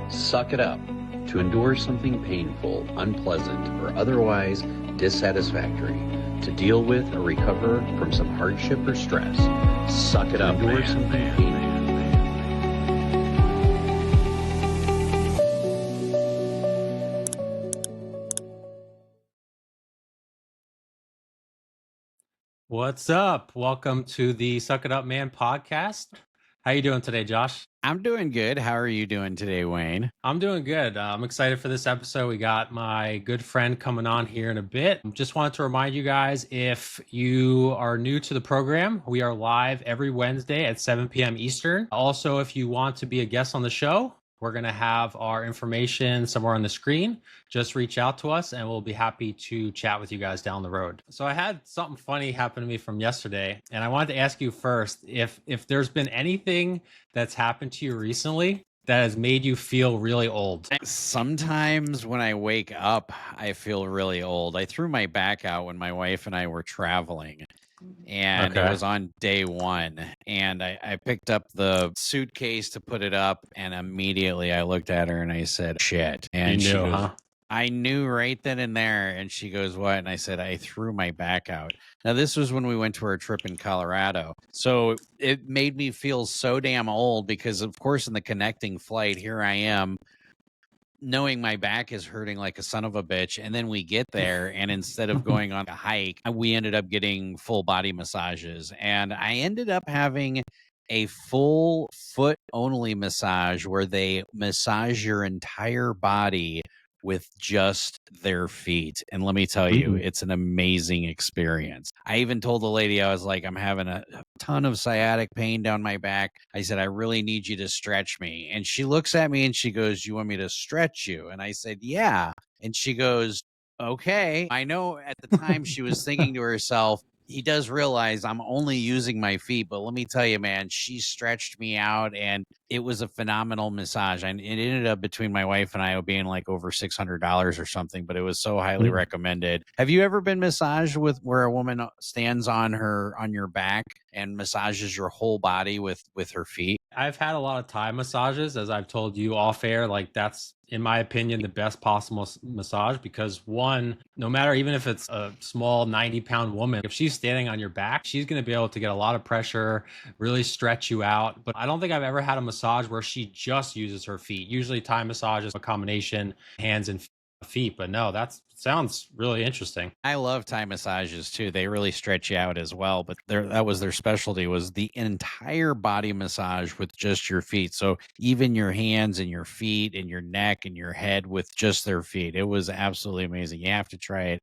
Suck it up. To endure something painful, unpleasant, or otherwise dissatisfactory. To deal with or recover from some hardship or stress. Suck it up. Endure something painful. What's up? Welcome to the Suck It Up Man podcast. How you doing today, Josh? I'm doing good. How are you doing today, Wayne? I'm doing good. I'm excited for this episode. We got my good friend coming on here in a bit. Just wanted to remind you guys, if you are new to the program, we are live every Wednesday at 7 p.m. Eastern. Also, if you want to be a guest on the show, we're going to have our information somewhere on the screen. Just reach out to us and we'll be happy to chat with you guys down the road. So I had something funny happen to me from yesterday, and I wanted to ask you first if there's been anything that's happened to you recently that has made you feel really old. Sometimes when I wake up, I feel really old. I threw my back out when my wife and I were traveling. And It was on day one, and I picked up the suitcase to put it up, and immediately I looked at her and I said, shit. And You she knew, goes, huh? I knew right then and there. And she goes, what? And I said, I threw my back out. Now, this was when we went to our trip in Colorado. So it made me feel so damn old because, of course, in the connecting flight, here I am, knowing my back is hurting like a son of a bitch. And then we get there, and instead of going on a hike, we ended up getting full body massages. And I ended up having a full foot only massage where they massage your entire body with just their feet. And let me tell you, it's an amazing experience. I even told the lady, I was like, I'm having a ton of sciatic pain down my back. I said, I really need you to stretch me. And she looks at me and she goes, you want me to stretch you? And I said, yeah. And she goes, okay. I know at the time she was thinking to herself, he does realize I'm only using my feet, but let me tell you, man, she stretched me out and it was a phenomenal massage. And it ended up between my wife and I being like over $600 or something, but it was so highly recommended. Have you ever been massaged with where a woman stands on your back and massages your whole body with her feet? I've had a lot of Thai massages, as I've told you off air. Like, that's, in my opinion, the best possible massage because, one, no matter, even if it's a small 90-pound woman, if she's standing on your back, she's going to be able to get a lot of pressure, really stretch you out. But I don't think I've ever had a massage where she just uses her feet. Usually Thai massage is a combination, hands and feet, but no, that sounds really interesting. I love Thai massages too. They really stretch you out as well, but that was their specialty, was the entire body massage with just your feet. So even your hands and your feet and your neck and your head with just their feet. It was absolutely amazing. You have to try it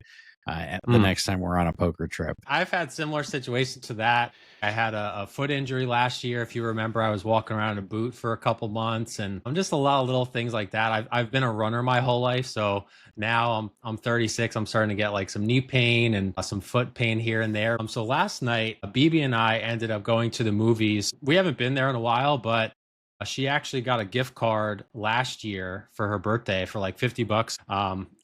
the next time we're on a poker trip. I've had similar situations to that. I had a foot injury last year. If you remember, I was walking around in a boot for a couple months, and I'm just a lot of little things like that. I've been a runner my whole life. So now I'm 36. I'm starting to get like some knee pain and some foot pain here and there. So last night, BB and I ended up going to the movies. We haven't been there in a while, but she actually got a gift card last year for her birthday for like $50.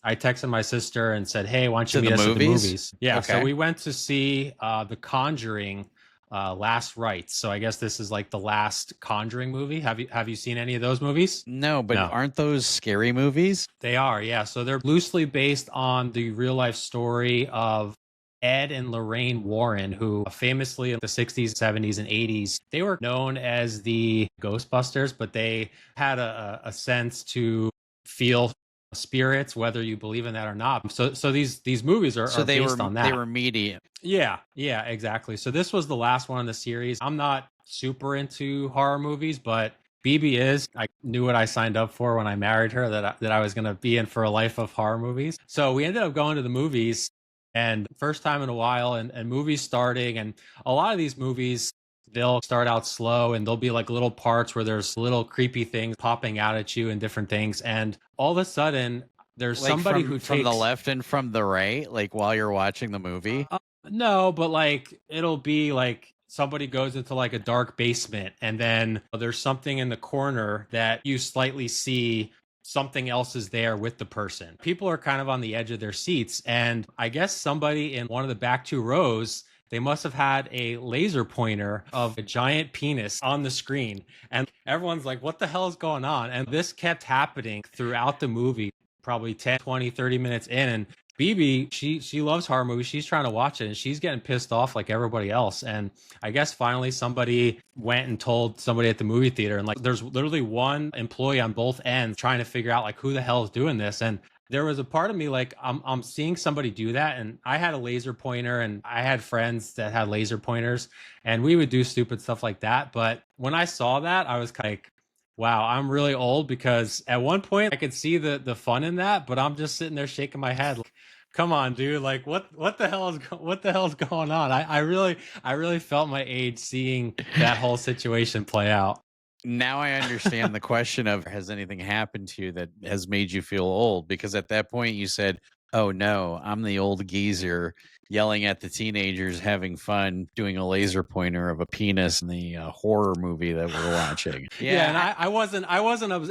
I texted my sister and said, hey, why don't you meet us at the movies? Yeah. Okay. So we went to see The Conjuring, Last Rites. So I guess this is like the last Conjuring movie. Have you seen any of those movies? No, but aren't those scary movies? They are. Yeah. So they're loosely based on the real life story of Ed and Lorraine Warren, who famously in the 60s, 70s, and 80s, they were known as the Ghostbusters, but they had a sense to feel spirits, whether you believe in that or not. So these movies are based on that. They were medium. Yeah, exactly. So this was the last one in the series. I'm not super into horror movies, but BB is. I knew what I signed up for when I married her, that I was going to be in for a life of horror movies. So we ended up going to the movies. And first time in a while, and movies starting, and a lot of these movies, they'll start out slow and there'll be like little parts where there's little creepy things popping out at you and different things. And all of a sudden, there's like somebody who takes from the left and from the right, like while you're watching the movie. No, but like it'll be like somebody goes into like a dark basement, and then there's something in the corner that you slightly see. Something else is there with the person. People are kind of on the edge of their seats. And I guess somebody in one of the back two rows they must have had a laser pointer of a giant penis on the screen. And everyone's like, what the hell is going on? And this kept happening throughout the movie, probably 10, 20, 30 minutes in. And BB, she loves horror movies. She's trying to watch it and she's getting pissed off like everybody else. And I guess finally somebody went and told somebody at the movie theater, and like there's literally one employee on both ends trying to figure out like who the hell is doing this. And there was a part of me like I'm seeing somebody do that, and I had a laser pointer and I had friends that had laser pointers and we would do stupid stuff like that. But when I saw that, I was kind of like, wow, I'm really old, because at one point I could see the fun in that, but I'm just sitting there shaking my head like, come on, dude, like what the hell is going on? I really felt my age seeing that whole situation play out. Now I understand the question of, has anything happened to you that has made you feel old? Because at that point you said, oh no, I'm the old geezer yelling at the teenagers having fun doing a laser pointer of a penis in the horror movie that we're watching. Yeah, and I wasn't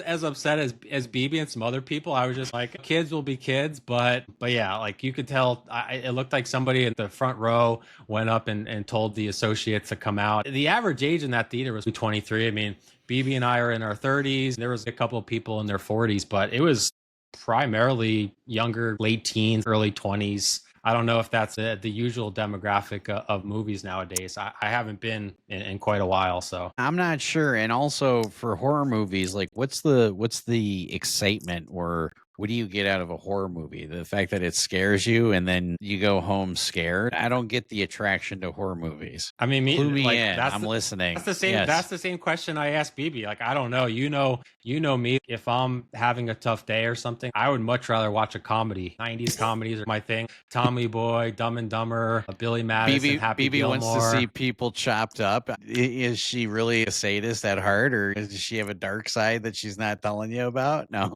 as upset as BB and some other people. I was just like, kids will be kids, but yeah, like you could tell, it looked like somebody at the front row went up and told the associates to come out. The average age in that theater was 23. I mean, BB and I are in our 30s. There was a couple of people in their 40s, but it was primarily younger, late teens, early 20s. I don't know if that's the usual demographic of movies nowadays. I haven't been in quite a while, so I'm not sure. And also for horror movies, like what's the excitement, or what do you get out of a horror movie? The fact that it scares you and then you go home scared? I don't get the attraction to horror movies. I mean, Clue me like, in. I'm listening. That's the same. Yes. That's the same question I asked BB. Like, I don't know. You know me. If I'm having a tough day or something, I would much rather watch a comedy. 90s comedies are my thing. Tommy Boy, Dumb and Dumber, Billy Madison, Happy BB Gilmore. wants to see people chopped up. Is she really a sadist at heart, or does she have a dark side that she's not telling you about? No.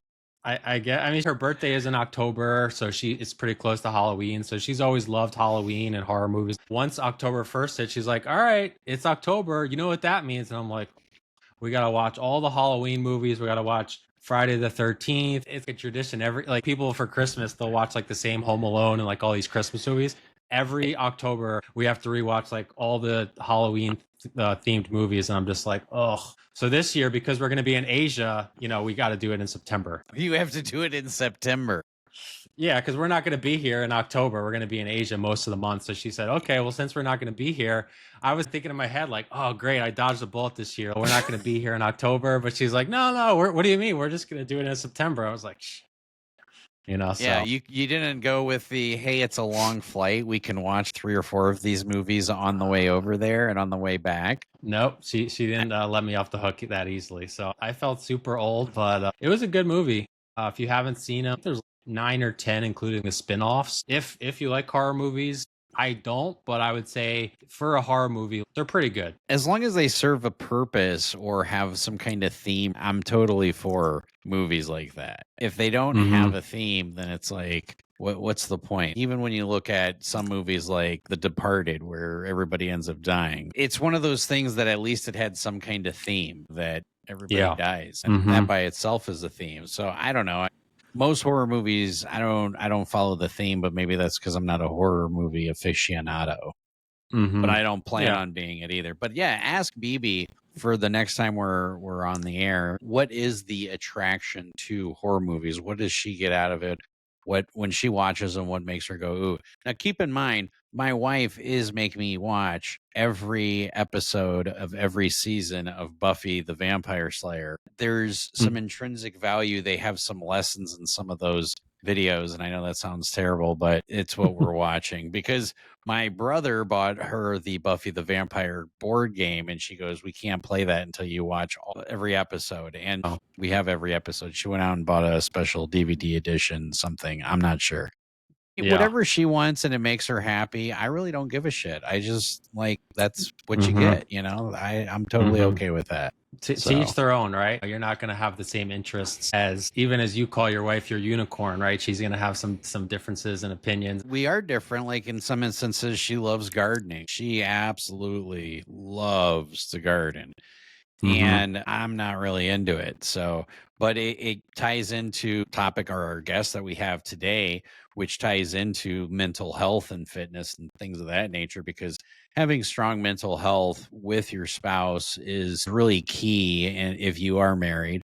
I mean, her birthday is in October, so it's pretty close to Halloween. So she's always loved Halloween and horror movies. Once October 1st hit, she's like, all right, it's October. You know what that means? And I'm like, we got to watch all the Halloween movies. We got to watch Friday the 13th. It's a tradition. Like people for Christmas, they'll watch like the same Home Alone and like all these Christmas movies. Every October, we have to rewatch like all the Halloween themed movies. And I'm just like, ugh. So this year, because we're going to be in Asia, we got to do it in September. You have to do it in September. Yeah, because we're not going to be here in October. We're going to be in Asia most of the month. So she said, okay, well, since we're not going to be here, I was thinking in my head, like, oh, great, I dodged a bullet this year. We're not going to be here in October. But she's like, no, what do you mean? We're just going to do it in September. I was like, shh. So. Yeah, you didn't go with the, hey, it's a long flight, we can watch 3 or 4 of these movies on the way over there and on the way back. Nope, she didn't let me off the hook that easily. So I felt super old, but it was a good movie. If you haven't seen it, there's 9 or 10, including the spin-offs. If you like horror movies, I don't, but I would say for a horror movie, they're pretty good. As long as they serve a purpose or have some kind of theme, I'm totally for movies like that. If they don't have a theme, then it's like, what's the point? Even when you look at some movies like The Departed, where everybody ends up dying, it's one of those things that at least it had some kind of theme that everybody dies. And that by itself is a theme. So I don't know. Most horror movies, I don't follow the theme, but maybe that's because I'm not a horror movie aficionado. But I don't plan on being it either. But yeah, ask BB for the next time we're on the air. What is the attraction to horror movies? What does she get out of it? What when she watches them, what makes her go ooh? Now keep in mind, my wife is making me watch every episode of every season of Buffy the Vampire Slayer. There's some intrinsic value. They have some lessons in some of those videos, and I know that sounds terrible, but it's what we're watching because my brother bought her the Buffy the Vampire board game, and she goes, we can't play that until you watch every episode. And we have every episode. She went out and bought a special DVD edition, something. I'm not sure. Whatever she wants and it makes her happy, I really don't give a shit. I just like, that's what you get, I'm totally okay with that. To each their own, right? You're not going to have the same interests as you call your wife your unicorn, right? She's going to have some differences and opinions. We are different. Like in some instances, she loves gardening. She absolutely loves to garden. and I'm not really into it. So, but it ties into topic or our guest that we have today, which ties into mental health and fitness and things of that nature, because having strong mental health with your spouse is really key. And if you are married,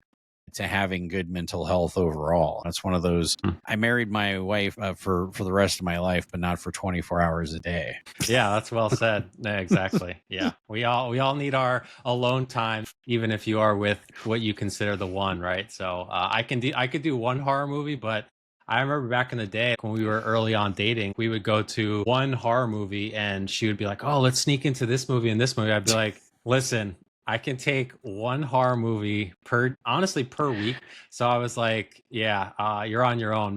to having good mental health overall. That's one of those. I married my wife for the rest of my life, but not for 24 hours a day. Yeah, that's well said. Yeah, exactly. Yeah, we all need our alone time, even if you are with what you consider the one, right? So I could do one horror movie, but I remember back in the day when we were early on dating, we would go to one horror movie, and she would be like, "Oh, let's sneak into this movie and this movie." I'd be like, "Listen, I can take one horror movie per week." So I was like, yeah, you're on your own.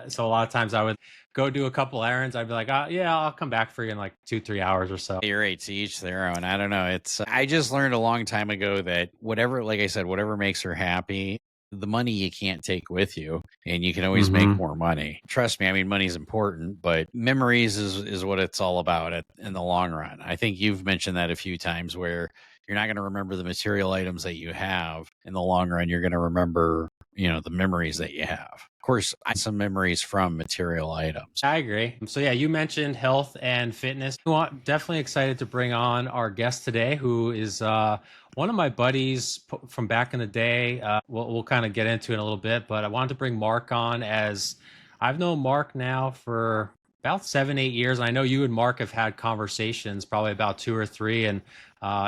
So a lot of times I would go do a couple errands. I'd be like, yeah, I'll come back for you in like 2-3 hours or so. You're right. To each their own. I don't know. I just learned a long time ago that whatever, like I said, whatever makes her happy, the money you can't take with you, and you can always make more money. Trust me. I mean, money's important, but memories is what it's all about in the long run. I think you've mentioned that a few times, where you're not going to remember the material items that you have. In the long run, you're going to remember, the memories that you have. Of course, some memories from material items. I agree. So yeah, you mentioned health and fitness. Definitely excited to bring on our guest today, who is one of my buddies from back in the day. We'll kind of get into it in a little bit, but I wanted to bring Mark on, as I've known Mark now for about 7-8 years. And I know you and Mark have had conversations, probably about 2 or 3, and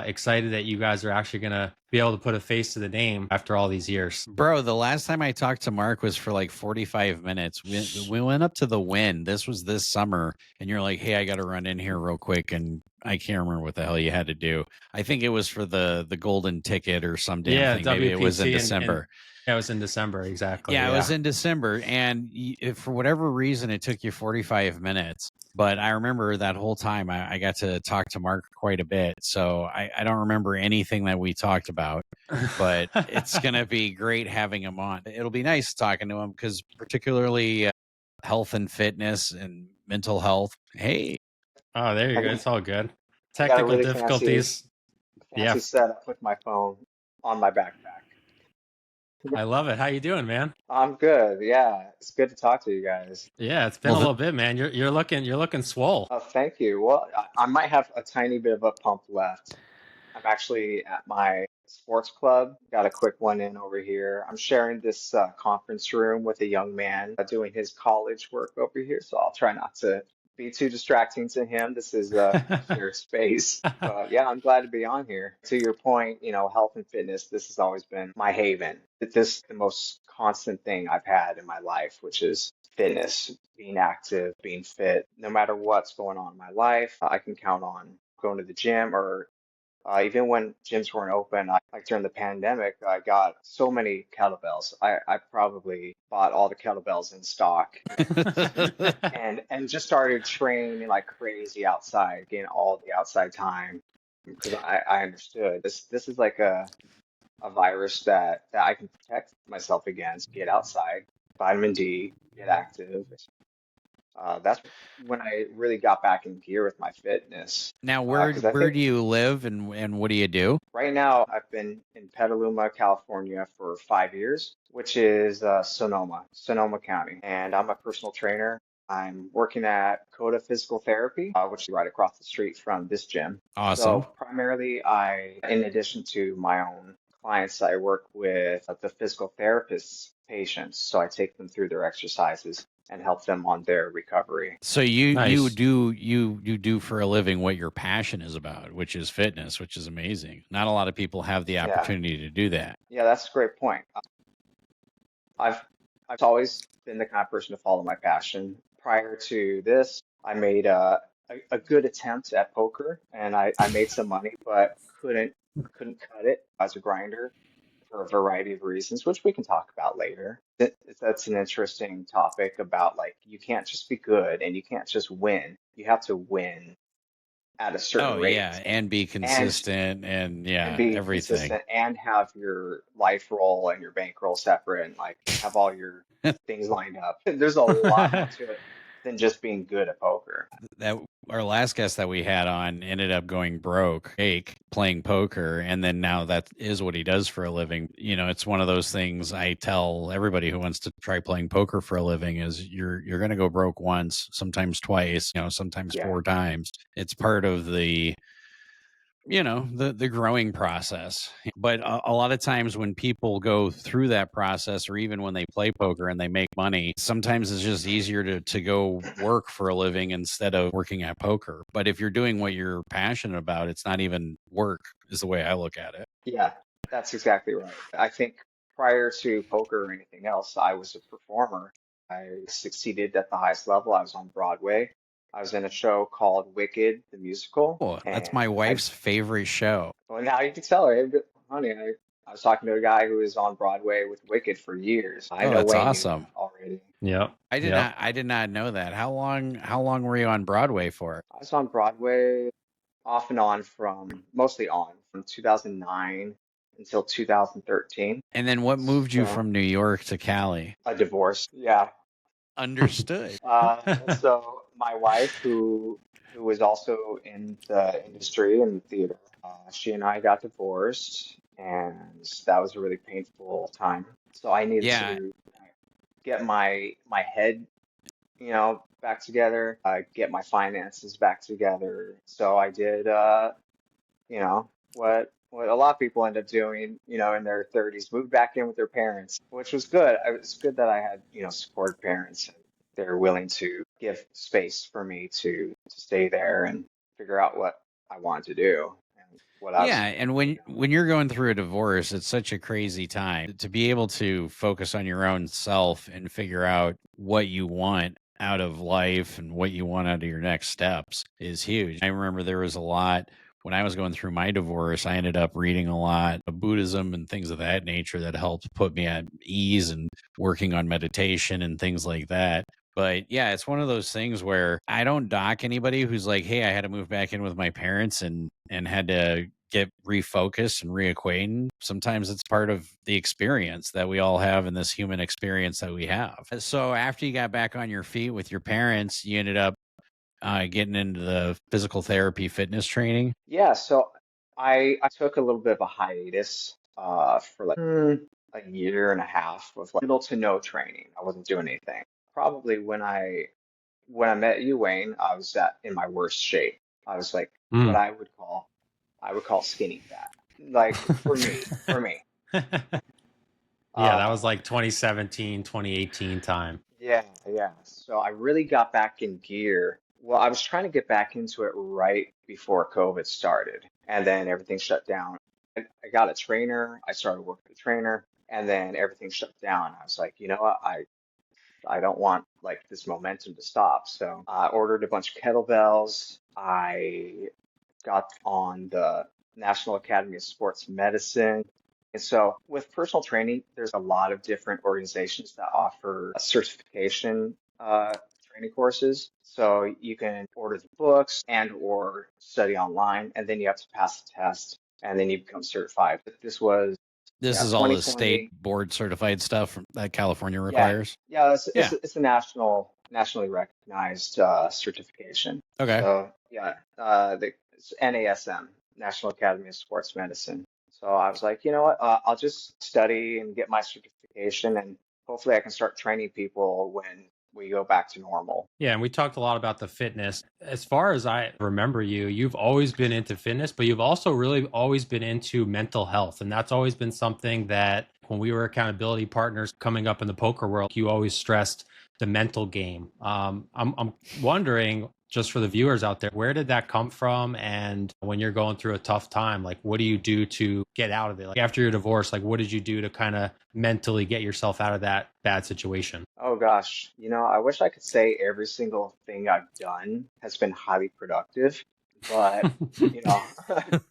excited that you guys are actually going to be able to put a face to the name after all these years. Bro, the last time I talked to Mark was for like 45 minutes. We went up to the Wynn. This was this summer, and you're like, "Hey, I got to run in here real quick," and I can't remember what the hell you had to do. I think it was for the golden ticket or some damn thing. Maybe it was in December. Yeah, it was in December, exactly. Yeah, it was in December, and if for whatever reason it took you 45 minutes. But I remember that whole time I got to talk to Mark quite a bit. So I don't remember anything that we talked about, but it's going to be great having him on. It'll be nice talking to him, because particularly health and fitness and mental health. Hey. Oh, there you go. It's all good. Technical difficulties. Fancy setup with my phone on my backpack. I love it. How you doing, man? I'm good. Yeah, it's good to talk to you guys. Yeah, it's been a little bit, man. You're looking swole. Oh, thank you. Well, I might have a tiny bit of a pump left. I'm actually at my sports club. Got a quick one in over here. I'm sharing this conference room with a young man doing his college work over here, so I'll try not to be too distracting to him. This is shared space. But yeah, I'm glad to be on here. To your point, health and fitness, this has always been my haven. This is the most constant thing I've had in my life, which is fitness, being active, being fit. No matter what's going on in my life, I can count on going to the gym, or even when gyms weren't open, like during the pandemic, I got so many kettlebells. I probably bought all the kettlebells in stock and just started training like crazy outside, getting all the outside time, because I understood this is like a virus that I can protect myself against. Get outside, vitamin D, get active. That's when I really got back in gear with my fitness. Now, where do you live, and what do you do? Right now, I've been in Petaluma, California for 5 years, which is Sonoma County, and I'm a personal trainer. I'm working at Coda Physical Therapy, which is right across the street from this gym. Awesome. So primarily, in addition to my own clients, I work with the physical therapists' patients. So I take them through their exercises and help them on their recovery. So you do for a living what your passion is about, which is fitness, which is amazing. Not a lot of people have the opportunity to do that. Yeah, that's a great point. I've always been the kind of person to follow my passion. Prior to this, I made a good attempt at poker, and I made some money, but couldn't cut it as a grinder for a variety of reasons, which we can talk about later. That's an interesting topic about, like, you can't just be good and you can't just win. You have to win at a certain rate. Yeah, and be consistent and be everything. Consistent and have your life roll and your bankroll separate, and like have all your things lined up. There's a lot more to it than just being good at poker. our last guest that we had on ended up going broke, Jake, playing poker, and then now that is what he does for a living. You know, it's one of those things I tell everybody who wants to try playing poker for a living is you're going to go broke once, sometimes twice, you know, sometimes Yeah. 4 times. It's part of the the growing process. But a lot of times when people go through that process, or even when they play poker and they make money, sometimes it's just easier to go work for a living instead of working at poker. But if you're doing what you're passionate about, it's not even work, is the way I look at it. Yeah, that's exactly right. I think prior to poker or anything else, I was a performer. I succeeded at the highest level. I was on Broadway. I was in a show called Wicked, the musical, Oh, that's my and wife's favorite show. well, now you can tell her, "Hey, honey, I was talking to a guy who was on Broadway with Wicked for years. I Oh, know that's Wayne knew awesome. that already. Yep. Yep. I did not know that. How long were you on Broadway for? I was on Broadway off and on mostly on from 2009 until 2013. And then what moved you So from New York to Cali? a divorce. Yeah. Understood. So my wife, who was also in the industry and theater, she and I got divorced, and that was a really painful time. So I needed Yeah. to get my head, back together, get my finances back together. So I did, what a lot of people end up doing, in their 30s, moved back in with their parents, which was good. It's good that I had, supportive parents. They're willing to give space for me to stay there and figure out what I wanted to do and what I Yeah, was, and you know. when you're going through a divorce, it's such a crazy time to be able to focus on your own self and figure out what you want out of life and what you want out of your next steps is huge. I remember there was a lot when I was going through my divorce. I ended up reading a lot of Buddhism and things of that nature that helped put me at ease and working on meditation and things like that. But yeah, it's one of those things where I don't dock anybody who's like, "Hey, I had to move back in with my parents and had to get refocused and reacquainted." Sometimes it's part of the experience that we all have in this human experience that we have. So after you got back on your feet with your parents, you ended up getting into the physical therapy fitness training. Yeah, so I took a little bit of a hiatus for like a year and a half of like little to no training. I wasn't doing anything. Probably when I met you, Wayne, I was in my worst shape. I was like what Mm. I would call skinny fat. Like for me. Yeah, that was Uh, like 2017, 2018 time. yeah, yeah. So I really got back in gear. Well, I was trying to get back into it right before COVID started, and then everything shut down. I got a trainer. I started working with a trainer, and then everything shut down. I was like, you know what? I don't want like this momentum to stop. So I ordered a bunch of kettlebells. I got on the National Academy of Sports Medicine. And so with personal training, there's a lot of different organizations that offer certification training courses. So you can order the books and or study online, and then you have to pass the test, and then you become certified. But this was, This yeah, is all the state 2020. board certified stuff that California Yeah, requires. yeah, it's Yeah. it's a nationally recognized certification. Okay. So yeah, it's NASM, National Academy of Sports Medicine. So I was like, you know what? I'll just study and get my certification, and hopefully I can start training people when we go back to normal. Yeah, and we talked a lot about the fitness. As far as I remember you, you've always been into fitness, but you've also really always been into mental health. And that's always been something that when we were accountability partners coming up in the poker world, you always stressed the mental game. I'm wondering, just for the viewers out there, where did that come from? And when you're going through a tough time, like what do you do to get out of it? Like after your divorce, like what did you do to kind of mentally get yourself out of that bad situation? Oh gosh, I wish I could say every single thing I've done has been highly productive, but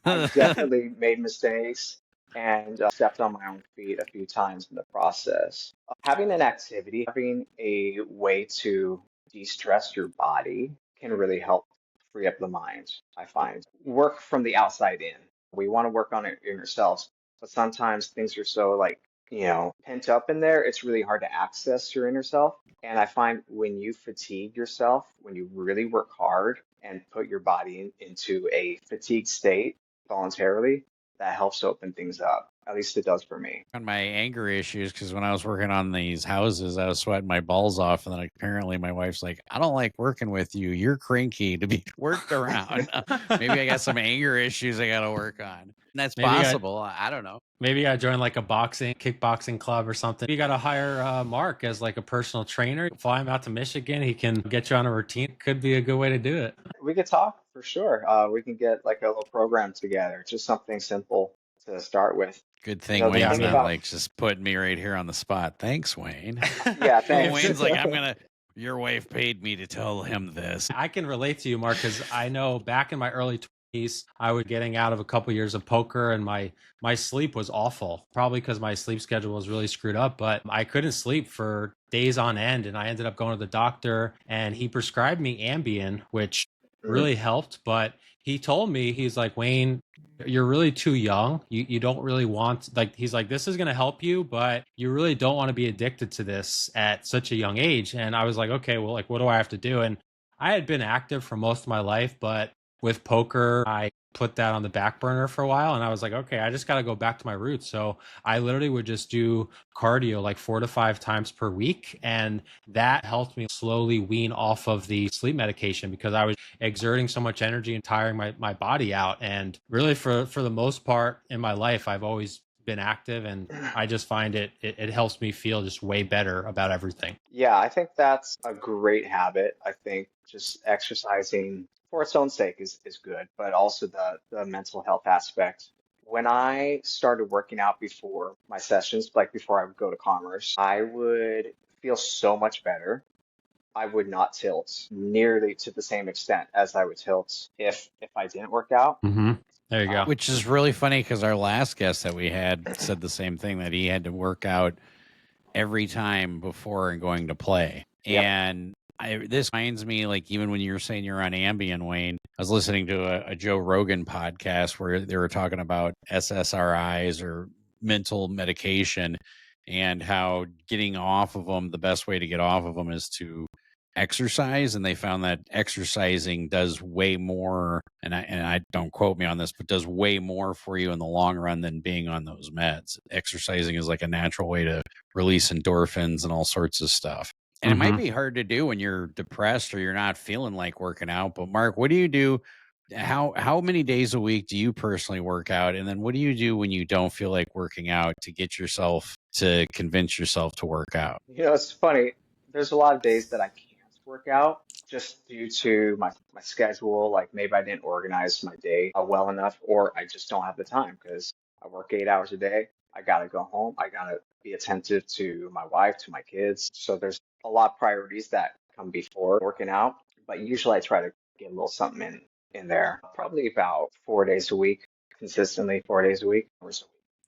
I've definitely made mistakes and stepped on my own feet a few times in the process. Having an activity, having a way to de-stress your body can really help free up the mind, I find. Work from the outside in. We want to work on it in ourselves, but sometimes things are so like pent up in there, it's really hard to access your inner self. And I find when you fatigue yourself, when you really work hard and put your body into a fatigued state voluntarily, that helps open things up. At least it does for me. On my anger issues, because when I was working on these houses, I was sweating my balls off, and then apparently my wife's like, "I don't like working with you. You're cranky to be worked around." Maybe I got some anger issues I got to work on. And that's Maybe possible. I don't know. Maybe I join like a kickboxing club or something. You got to hire Mark as like a personal trainer. Fly him out to Michigan. He can get you on a routine. Could be a good way to do it. We could talk for sure. We can get like a little program together, just something simple to start with. Good thing The Wayne's thing not about, like just putting me right here on the spot. Thanks, Wayne. yeah, thanks. Wayne's like, your wife paid me to tell him this. I can relate to you, Mark, because I know back in my early 20s, I was getting out of a couple years of poker, and my sleep was awful. Probably because my sleep schedule was really screwed up, but I couldn't sleep for days on end, and I ended up going to the doctor, and he prescribed me Ambien, which really helped. But he told me, he's like, Wayne, you're really too young. You don't really want, like, he's like, this is going to help you, but you really don't want to be addicted to this at such a young age. And I was like, okay, well, like, what do I have to do? And I had been active for most of my life, but with poker, I put that on the back burner for a while, and I was like, okay, I just got to go back to my roots. So I literally would just do cardio like 4 to 5 times per week, and that helped me slowly wean off of the sleep medication because I was exerting so much energy and tiring my body out. And really, for the most part in my life, I've always been active, and I just find it helps me feel just way better about everything. Yeah, I think that's a great habit. I think just exercising for its own sake is good, but also the mental health aspect. When I started working out before my sessions, like before I would go to Commerce, I would feel so much better. I would not tilt nearly to the same extent as I would tilt if I didn't work out. Mm-hmm. There you go. Which is really funny because our last guest that we had said the same thing, that he had to work out every time before and going to play. Yep. And this reminds me, like, even when you were saying you're on Ambien, Wayne, I was listening to a Joe Rogan podcast where they were talking about SSRIs or mental medication and how getting off of them, the best way to get off of them is to exercise. And they found that exercising does way more, and I don't quote me on this, but does way more for you in the long run than being on those meds. Exercising is like a natural way to release endorphins and all sorts of stuff. And it might be hard to do when you're depressed or you're not feeling like working out. But Mark, what do you do? How many days a week do you personally work out? And then what do you do when you don't feel like working out to get yourself to convince yourself to work out? It's funny. There's a lot of days that I can't work out just due to my schedule. Like maybe I didn't organize my day well enough, or I just don't have the time because I work 8 hours a day. I gotta go home. I gotta be attentive to my wife, to my kids. So there's a lot of priorities that come before working out. But usually I try to get a little something in there. Probably about 4 days a week, consistently 4 days a week.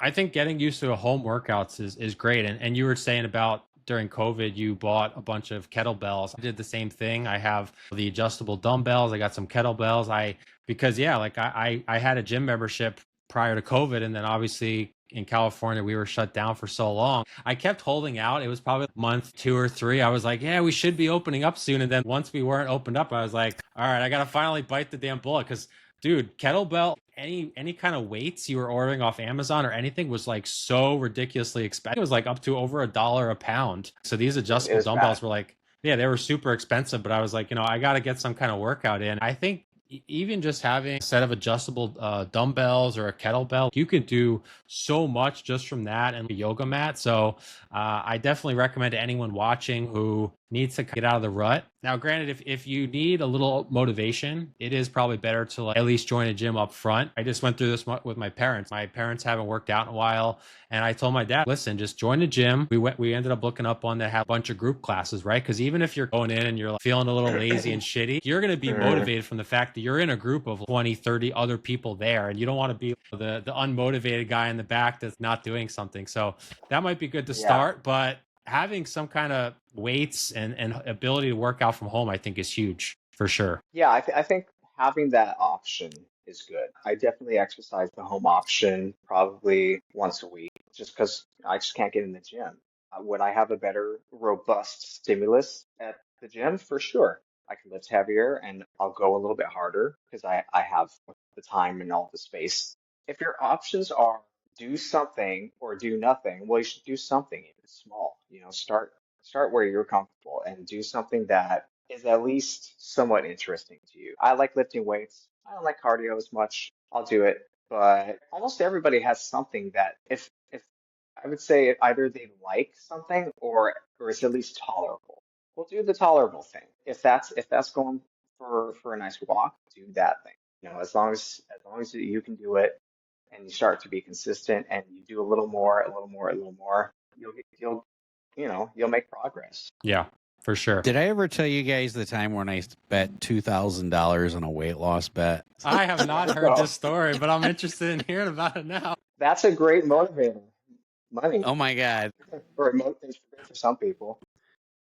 I think getting used to home workouts is great. And you were saying about during COVID, you bought a bunch of kettlebells. I did the same thing. I have the adjustable dumbbells. I got some kettlebells. Because I had a gym membership prior to COVID. And then obviously in California, we were shut down for so long. I kept holding out. It was probably month 2 or 3. I was like, yeah, we should be opening up soon. And then once we weren't opened up, I was like, all right, I got to finally bite the damn bullet. Because dude, kettlebell, any kind of weights you were ordering off Amazon or anything was like so ridiculously expensive. It was like up to over $1 a pound. So these adjustable dumbbells were like, yeah, they were super expensive, but I was like, I got to get some kind of workout in. I think even just having a set of adjustable dumbbells or a kettlebell, you could do so much just from that and a yoga mat. So I definitely recommend to anyone watching who needs to get out of the rut. Now, granted, if you need a little motivation, it is probably better to at least join a gym up front. I just went through this with my parents. My parents haven't worked out in a while. And I told my dad, listen, just join the gym. We ended up looking up one that had a bunch of group classes, right? Because even if you're going in and you're feeling a little lazy and shitty, you're going to be motivated from the fact that you're in a group of 20, 30 other people there. And you don't want to be the unmotivated guy in the back that's not doing something. So that might be good to start. But having some kind of weights and ability to work out from home, I think is huge for sure. Yeah, I think having that option is good. I definitely exercise the home option probably once a week just because I just can't get in the gym. Would I have a better, robust stimulus at the gym? For sure. I can lift heavier and I'll go a little bit harder because I have the time and all the space. If your options are do something or do nothing, well, you should do something even small. Start where you're comfortable and do something that is at least somewhat interesting to you. I like lifting weights. I don't like cardio as much. I'll do it, but almost everybody has something that if I would say either they like something or it's at least tolerable. We'll do the tolerable thing. If that's going for a nice walk, do that thing. As long as you can do it and you start to be consistent and you do a little more, a little more, a little more, you'll make progress. Yeah, for sure. Did I ever tell you guys the time when I bet $2,000 on a weight loss bet? I have not heard this story, but I'm interested in hearing about it now. That's a great motivator. Money, Oh my God. or it motivates for some people.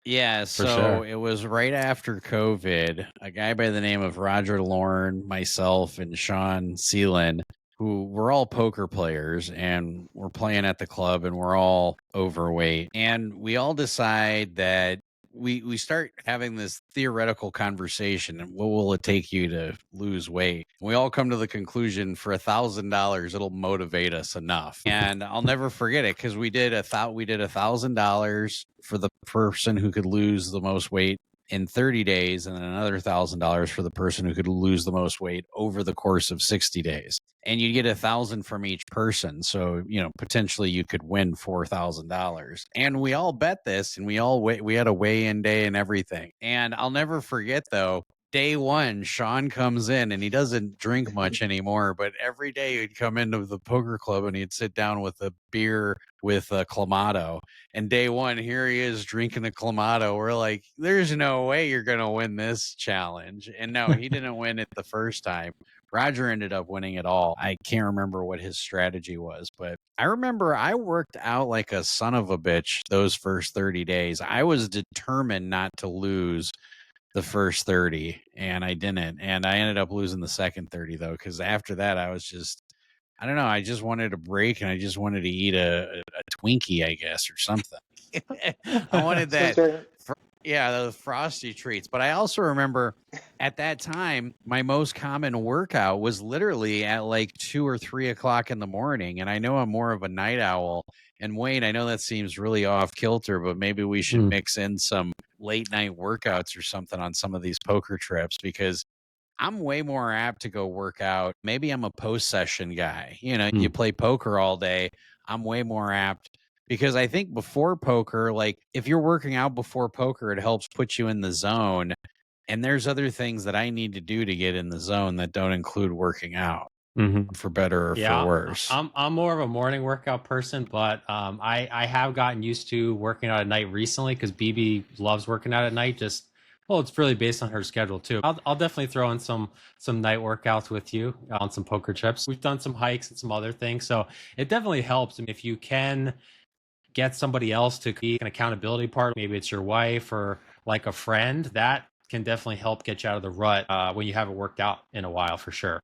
Yeah, so sure. it was right after COVID. A guy by the name of Roger Lorne, myself, and Sean Seelan, who were all poker players, and we're playing at the club, and we're all overweight. And we all decide that we start having this theoretical conversation. And what will it take you to lose weight? We all come to the conclusion for $1,000, it'll motivate us enough. And I'll never forget it because we did $1,000 for the person who could lose the most weight in 30 days, and then another $1,000 for the person who could lose the most weight over the course of 60 days. And you get 1,000 from each person. So, potentially you could win $4,000. And we all bet this, and we had a weigh-in day and everything. And I'll never forget though, day one, Sean comes in and he doesn't drink much anymore, but every day he'd come into the poker club and he'd sit down with a beer with a Clamato. And day one, here he is drinking a Clamato. We're like, there's no way you're going to win this challenge. And no, he didn't win it the first time. Roger ended up winning it all. I can't remember what his strategy was, but I remember I worked out like a son of a bitch those first 30 days. I was determined not to lose the first 30, and I didn't. And I ended up losing the second 30 though, because after that I was just, I don't know, I just wanted a break and I just wanted to eat a Twinkie, I guess, or something. I wanted that. Yeah, those frosty treats. But I also remember at that time, my most common workout was literally at like 2 or 3 o'clock in the morning. And I know I'm more of a night owl. And Wayne, I know that seems really off kilter, but maybe we should mix in some late night workouts or something on some of these poker trips, because I'm way more apt to go work out. Maybe I'm a post session guy. You play poker all day. I'm way more apt, because I think before poker, like if you're working out before poker, it helps put you in the zone. And there's other things that I need to do to get in the zone that don't include working out, for better or for worse. I'm more of a morning workout person, but I have gotten used to working out at night recently because BB loves working out at night. It's really based on her schedule too. I'll definitely throw in some night workouts with you on some poker trips. We've done some hikes and some other things, so it definitely helps. I mean, if you can get somebody else to be an accountability partner, maybe it's your wife or like a friend, that can definitely help get you out of the rut when you haven't worked out in a while, for sure.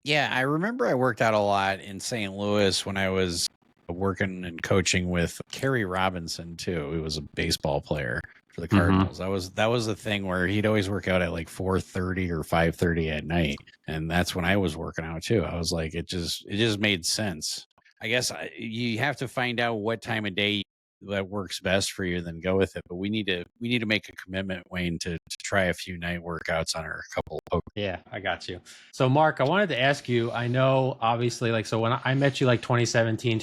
Yeah, I remember I worked out a lot in St. Louis when I was working and coaching with Kerry Robinson too. He was a baseball player for the Cardinals. That was the thing where he'd always work out at like 4:30 or 5:30 at night, and that's when I was working out too. I was like, it just made sense. I guess you have to find out what time of day that works best for you, then go with it. But we need to make a commitment, Wayne, to try a few night workouts on our couple of. Yeah, I got you. So Mark, I wanted to ask you, I know obviously so when I met you like 2017,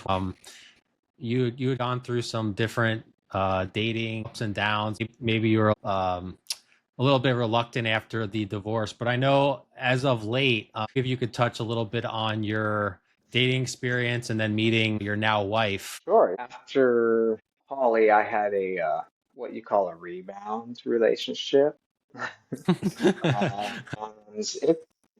you had gone through some different dating ups and downs. Maybe you were a little bit reluctant after the divorce, but I know as of late, if you could touch a little bit on your dating experience and then meeting your now wife. Sure. After Holly, I had a what you call a rebound relationship. It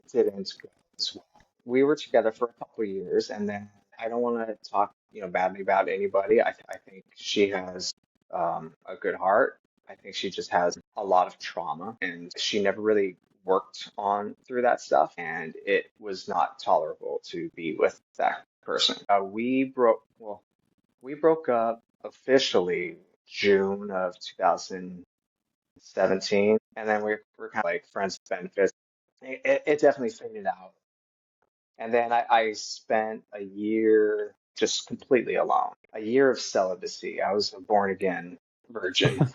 didn't go as well. We were together for a couple of years, and then I don't want to talk, badly about anybody. I think she has a good heart. I think she just has a lot of trauma, and she never really worked on through that stuff, and it was not tolerable to be with that person. We We broke up officially June of 2017, and then we're kind of like friends with benefits. It definitely faded out. And then I spent a year just completely alone, a year of celibacy. I was a born again virgin.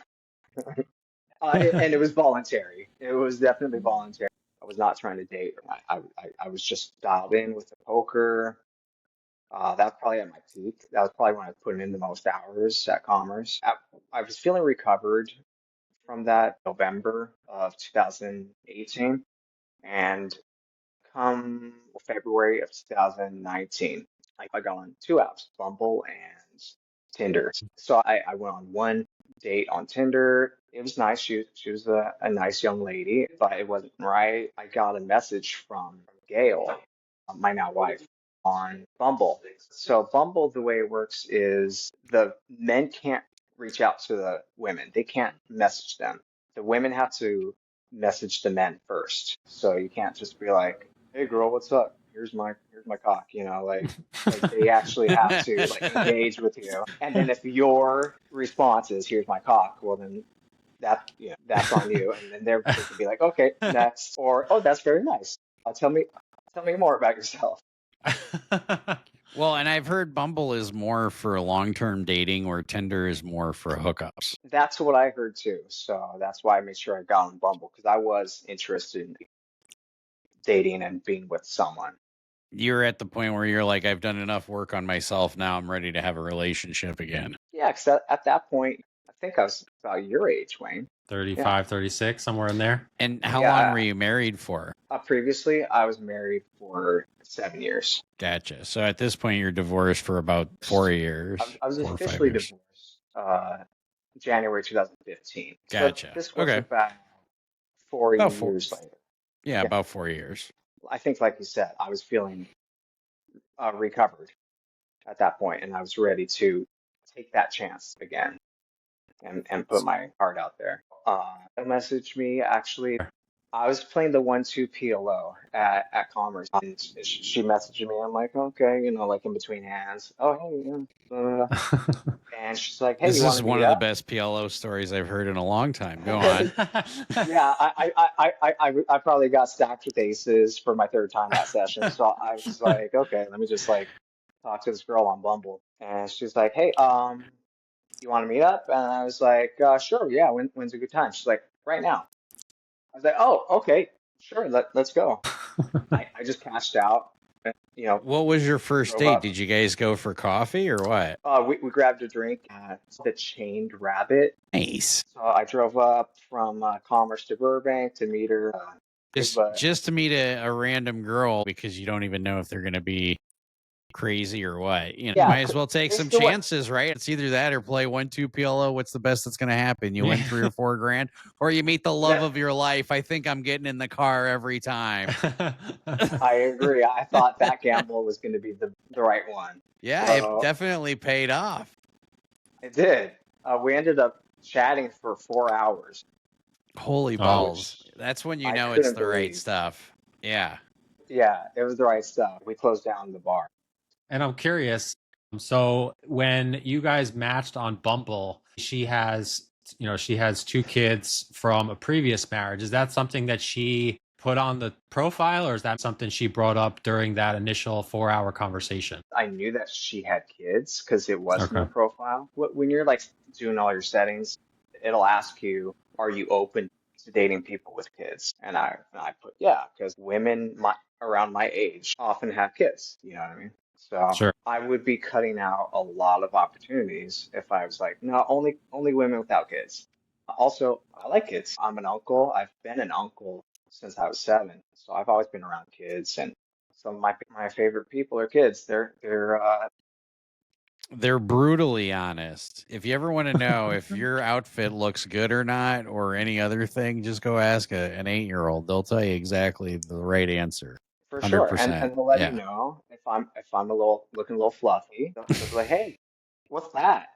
And it was voluntary. It was definitely voluntary. I was not trying to date. I was just dialed in with the poker. That's probably at my peak. That was probably when I was putting in the most hours at Commerce. I was feeling recovered from that November of 2018. And come February of 2019, I got on two apps, Bumble and Tinder. So I went on one date on Tinder. It was nice. She was a nice young lady, but it wasn't right. I got a message from Gail, my now wife, on Bumble. So Bumble, the way it works is the men can't reach out to the women. They can't message them. The women have to message the men first. So you can't just be like, "Hey girl, what's up? Here's my cock," like they actually have to like engage with you. And then if your response is "here's my cock," well then that's on you. And then they can be like, "Okay, next," or "Oh, that's very nice. Tell me more about yourself." Well, and I've heard Bumble is more for long-term dating, where Tinder is more for hookups. That's what I heard too. So that's why I made sure I got on Bumble because I was interested in dating and being with someone. You're at the point where you're like, I've done enough work on myself. Now I'm ready to have a relationship again. Yeah, because at that point, I think I was about your age, Wayne. 35, 36, somewhere in there. And how Yeah. long were you married for? Previously, I was married for 7 years. Gotcha. So at this point, you're divorced for about 4 years. I was 4 or 5 officially years. divorced January 2015. Gotcha. So this was Okay. about 4 About 4. years later. Yeah, Yeah. about 4 years. I think, like you said, I was feeling recovered at that point, and I was ready to take that chance again and put my heart out there. They messaged me actually. I was playing the 1-2 PLO at Commerce, and she messaged me. I'm like, okay, like in between hands. Oh, hey, and she's like, hey, This you want is to one meet of the up? best PLO stories I've heard in a long time. Go on. Yeah, I probably got stacked with aces for my third time that session. So I was like, okay, let me just like talk to this girl on Bumble. And she's like, hey, you want to meet up? And I was like, sure, yeah. When's a good time? She's like, right now. I was like, oh, okay, sure, let's go. I just cashed out. What was your first Drove date? up. Did you guys go for coffee or what? We grabbed a drink at the Chained Rabbit. Nice. So I drove up from Commerce to Burbank to meet her. Just to meet a random girl because you don't even know if they're going to be crazy or what. Yeah, Might as well take some basically what- chances, right? It's either that or play 1-2 PLO. What's the best that's going to happen? You win 3 or 4 grand, or you meet the love Yeah. of your life. I think I'm getting in the car every time. I agree. I thought that gamble was going to be the right one. Yeah, So- it definitely paid off. It did. We ended up chatting for 4 hours. Holy Oh. balls. That's when you I know it's couldn't the right believe. stuff. Yeah. Yeah, it was the right stuff. We closed down the bar. And I'm curious. So when you guys matched on Bumble, she has 2 kids from a previous marriage. Is that something that she put on the profile, or is that something she brought up during that initial 4-hour conversation? I knew that she had kids because it was in her Okay. profile. When you're like doing all your settings, it'll ask you, "Are you open to dating people with kids?" And I put yeah, because women around my age often have kids. You know what I mean? So Sure. I would be cutting out a lot of opportunities if I was like, no, only women without kids. Also, I like kids. I'm an uncle. I've been an uncle since I was 7, so I've always been around kids. And some of my favorite people are kids. They're brutally honest. If you ever want to know if your outfit looks good or not, or any other thing, just go ask an 8-year-old. They'll tell you exactly the right answer. For sure, 100%, and they'll let yeah. you know if I'm looking a little fluffy. They'll be like, "Hey, what's that?"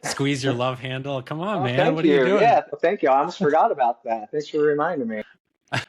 Squeeze your love handle. Come on, Oh, man. thank What are you doing? Yeah, thank you. I almost forgot about that. Thanks for reminding me.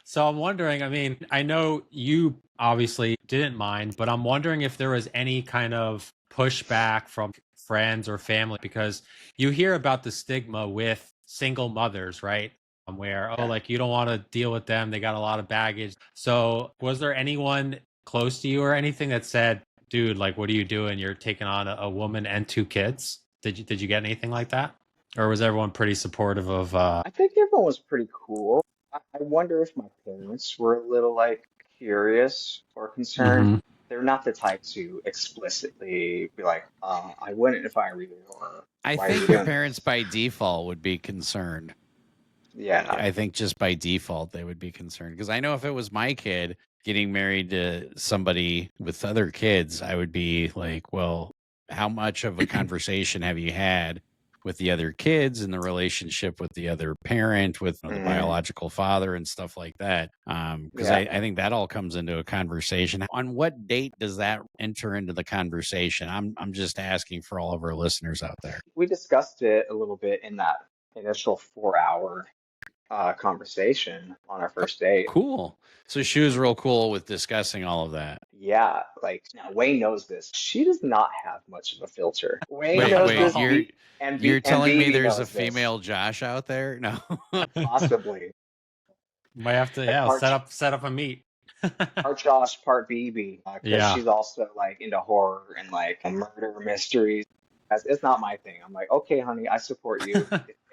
So I'm wondering, I mean, I know you obviously didn't mind, but I'm wondering if there was any kind of pushback from friends or family? Because you hear about the stigma with single mothers, right? Where, oh, Yeah. like you don't want to deal with them. They got a lot of baggage. So was there anyone close to you or anything that said, dude, like, what are you doing? You're taking on a woman and 2 kids. Did you get anything like that? Or was everyone pretty supportive of I think everyone was pretty cool. I wonder if my parents were a little like curious or concerned. Mhm. They're not the type to explicitly be like, I wouldn't if I were you, or I why are you think your doing parents this? by default would be concerned. Yeah. I think just by default they would be concerned, because I know if it was my kid getting married to somebody with other kids, I would be like, well, how much of a conversation have you had with the other kids and the relationship with the other parent, with the Mm, biological father and stuff like that? Because yeah. I think that all comes into a conversation. On what date does that enter into the conversation? I'm just asking for all of our listeners out there. We discussed it a little bit in that initial 4 hour conversation on our first date. Cool. So she was real cool with discussing all of that. Yeah, like now Wayne knows this. She does not have much of a filter. Wayne Wait, knows wait, this. No. you're And telling me BB there's a knows this. female Josh out there? No. Possibly. Might have to, Like yeah, set up a meet. part Josh, part BB, because Yeah. she's also like into horror and like murder mysteries. It's not my thing. I'm like, okay, honey, I support you.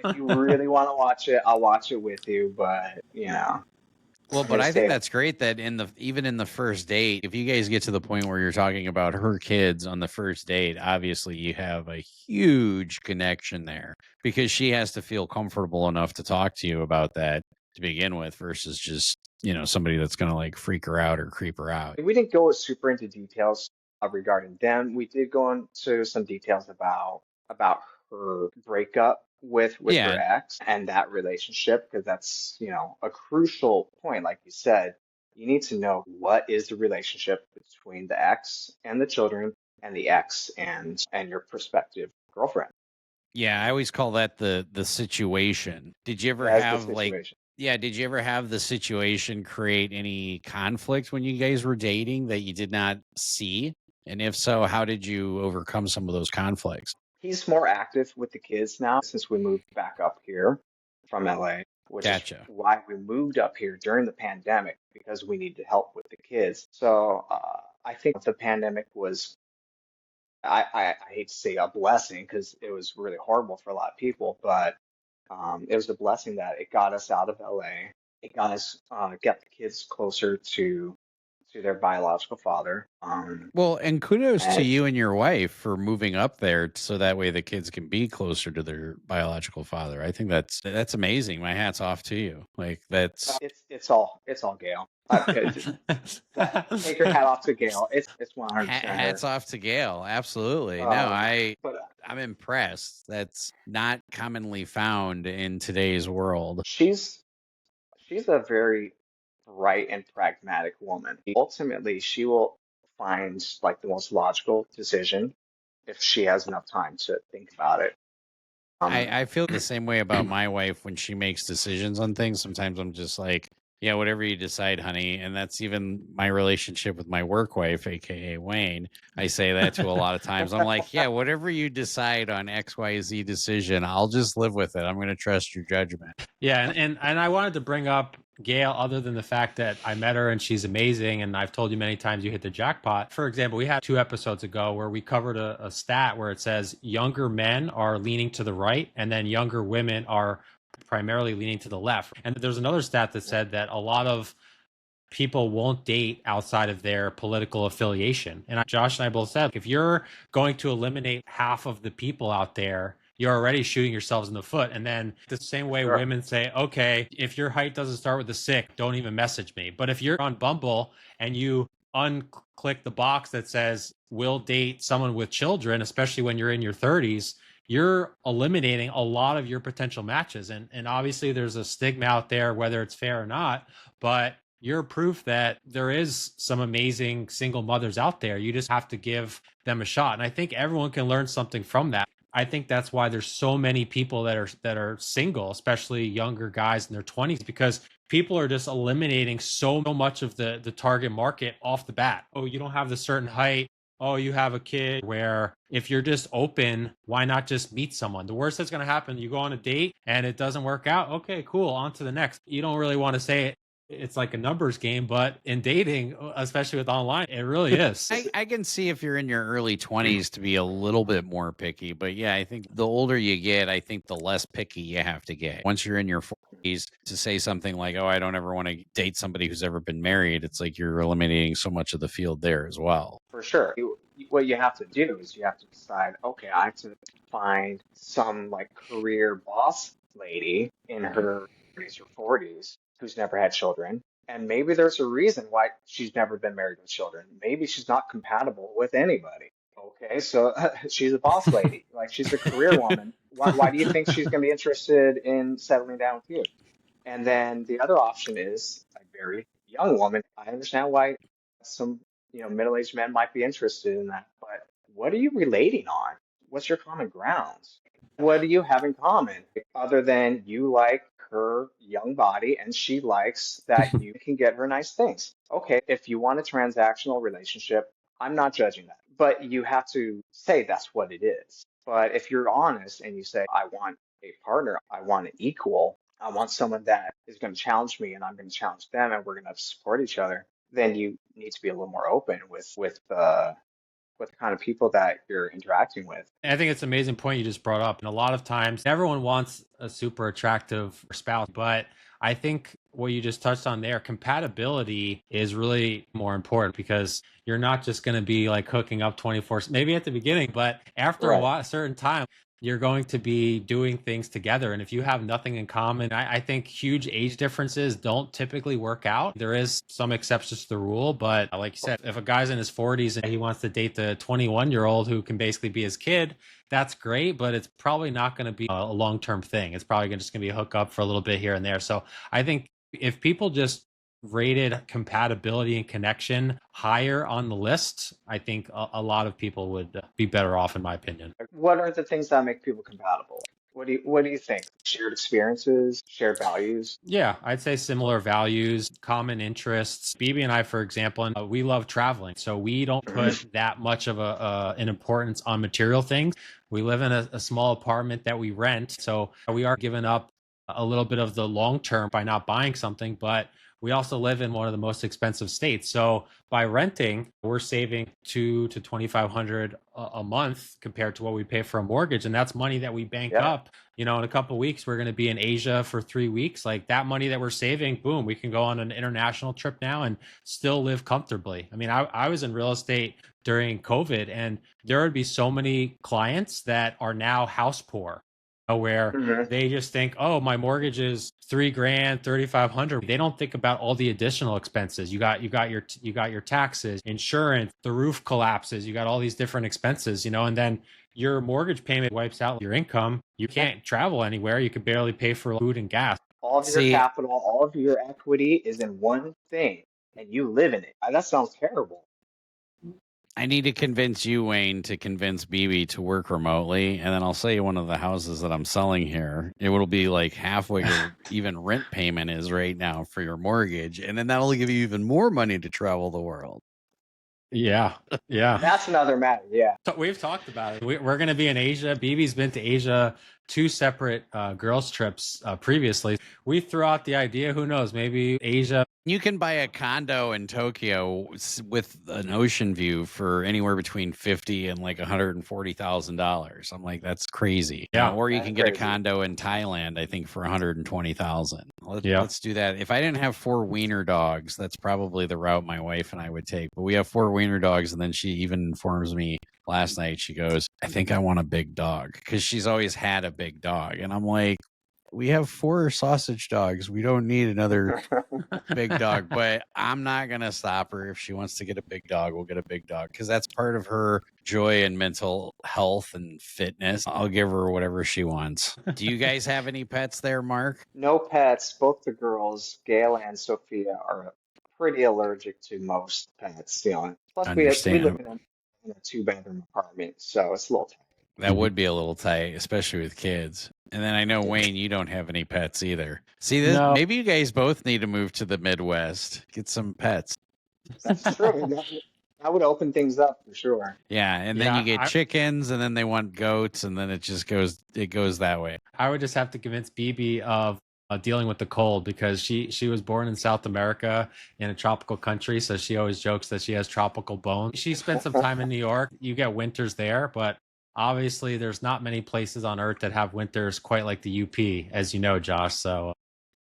If you really want to watch it, I'll watch it with you. But Well, I'm but gonna I think stay. that's great that even in the first date, if you guys get to the point where you're talking about her kids on the first date, obviously you have a huge connection there, because she has to feel comfortable enough to talk to you about that to begin with, versus just, somebody that's going to like freak her out or creep her out. We didn't go super into details regarding them. We did go into some details about her breakup with her Yeah. ex and that relationship, because that's, a crucial point. Like you said, you need to know what is the relationship between the ex and the children and the ex and your prospective girlfriend. Yeah, I always call that the situation. Did you ever That's the have like situation. yeah, did you ever have the situation create any conflict when you guys were dating that you did not see? And if so, how did you overcome some of those conflicts? He's more active with the kids now since we moved back up here from LA, which is Gotcha. why we moved up here during the pandemic because we needed help with the kids. So I think the pandemic was, I hate to say a blessing because it was really horrible for a lot of people, but it was a blessing that it got us out of LA. It got us, get the kids closer to their biological father. Well, and kudos to And you and your wife for moving up there so that way the kids can be closer to their biological father. I think that's amazing. My hat's off to you. Like that's it's all Gail. Take your hat off to Gail. It's 100% hats her. off to Gail. Absolutely. No, Um, but I'm impressed. That's not commonly found in today's world. she's a very bright and pragmatic woman. Ultimately, she will find like the most logical decision if she has enough time to think about it. Um, I feel the same way about my wife when she makes decisions on things. Sometimes I'm just like, yeah, whatever you decide, honey. And that's even my relationship with my work wife, aka Wayne. I say that to a lot of times. I'm like, yeah, whatever you decide on XYZ decision, I'll just live with it. I'm going to trust your judgment. Yeah, and I wanted to bring up Gail, other than the fact that I met her and she's amazing, and I've told you many times you hit the jackpot. For example, we had 2 episodes ago where we covered a stat where it says younger men are leaning to the right, and then younger women are primarily leaning to the left. And there's another stat that said that a lot of people won't date outside of their political affiliation. And Josh and I both said, if you're going to eliminate half of the people out there, you're already shooting yourselves in the foot. And then the same way sure. women say, okay, if your height doesn't start with a 6, don't even message me. But if you're on Bumble and you unclick the box that says, will date someone with children, especially when you're in your 30s, you're eliminating a lot of your potential matches. And obviously there's a stigma out there, whether it's fair or not, but you're proof that there is some amazing single mothers out there. You just have to give them a shot. And I think everyone can learn something from that. I think that's why there's so many people that are single, especially younger guys in their 20s, because people are just eliminating so much of the target market off the bat. Oh, you don't have the certain height. oh, you have a kid, where if you're just open, why not just meet someone? The worst that's going to happen, you go on a date and it doesn't work out. Okay, cool. On to the next. You don't really want to say it. It's like a numbers game, but in dating, especially with online, it really is. I can see if you're in your early 20s to be a little bit more picky. But yeah, I think the older you get, I think the less picky you have to get. Once you're in your 40s, to say something like, oh, I don't ever want to date somebody who's ever been married, it's like you're eliminating so much of the field there as well. For sure. What you have to do is you have to decide, okay, I have to find some like career boss lady in her 30s or 40s who's never had children. And maybe there's a reason why she's never been married with children. Maybe she's not compatible with anybody. Okay, so she's a boss lady, like she's a career woman. Why do you think she's going to be interested in settling down with you? And then the other option is a very young woman. I understand why some, middle-aged men might be interested in that, but what are you relating on? What's your common grounds? What do you have in common other than you like her young body and she likes that you can get her nice things? Okay, if you want a transactional relationship, I'm not judging that, but you have to say that's what it is. But if you're honest and you say, I want a partner, I want an equal, I want someone that is going to challenge me and I'm going to challenge them and we're going to support each other, then you need to be a little more open with the kind of people that you're interacting with. I think it's an amazing point you just brought up. And a lot of times, everyone wants a super attractive spouse, but I think what you just touched on there, compatibility is really more important, because you're not just going to be like hooking up 24, maybe at the beginning, but after a while, a certain time, you're going to be doing things together. And if you have nothing in common, I think huge age differences don't typically work out. There is some exceptions to the rule, but like you said, if a guy's in his 40s and he wants to date the 21-year-old who can basically be his kid, that's great, but it's probably not going to be a long-term thing. It's probably just going to be a hookup for a little bit here and there. So I think if people just rated compatibility and connection higher on the list, I think a lot of people would be better off, in my opinion. What are the things that make people compatible? What do you think? Shared experiences, shared values? Yeah, I'd say similar values, common interests. BB and I, for example, and we love traveling, so we don't put that much of an importance on material things. We live in a small apartment that we rent, so we are giving up a little bit of the long term by not buying something, but we also live in one of the most expensive states. So by renting, we're saving $200 to $2,500 a month compared to what we pay for a mortgage. And that's money that we bank up. In a couple of weeks, we're going to be in Asia for 3 weeks. Like that money that we're saving, boom, we can go on an international trip now and still live comfortably. I mean, I was in real estate during COVID, and there would be so many clients that are now house poor, where they just think, oh, my mortgage is $3,000, $3,500. They don't think about all the additional expenses. You got your taxes, insurance, the roof collapses. You got all these different expenses, and then your mortgage payment wipes out your income. You can't travel anywhere. You could barely pay for food and gas. All of your capital, all of your equity is in one thing, and you live in it. That sounds terrible. I need to convince you, Wayne, to convince BB to work remotely, and then I'll sell you one of the houses that I'm selling here. It will be like halfway your even rent payment is right now for your mortgage, and then that'll give you even more money to travel the world. Yeah. That's another matter. Yeah. So we've talked about it. We're going to be in Asia. BB's been to Asia 2 separate girls trips previously. We threw out the idea, who knows, maybe Asia. You can buy a condo in Tokyo with an ocean view for anywhere between $50,000 and like $140,000. I'm like, that's crazy. Yeah. Or you can get a condo in Thailand, I think, for $120,000. Let's do that. If I didn't have 4 wiener dogs, that's probably the route my wife and I would take. But we have 4 wiener dogs, and then she even informs me last night, she goes, I think I want a big dog, because she's always had a big dog. And I'm like, we have 4 sausage dogs. We don't need another big dog, but I'm not going to stop her. If she wants to get a big dog, we'll get a big dog, because that's part of her joy and mental health and fitness. I'll give her whatever she wants. Do you guys have any pets there, Mark? No pets. Both the girls, Gail and Sophia, are pretty allergic to most pets. Plus we live in a 2-bedroom apartment, so it's a little tight. That would be a little tight, especially with kids. And then I know, Wayne, you don't have any pets either. See, maybe you guys both need to move to the Midwest, get some pets. That's true. That would open things up for sure. Yeah, and then Yeah, you get chickens, and then they want goats, and then it goes that way. I would just have to convince BB of dealing with the cold because she was born in South America in a tropical country, so she always jokes that she has tropical bones. She spent some time in New York. You get winters there, but obviously there's not many places on Earth that have winters quite like the UP, as you know, Josh. So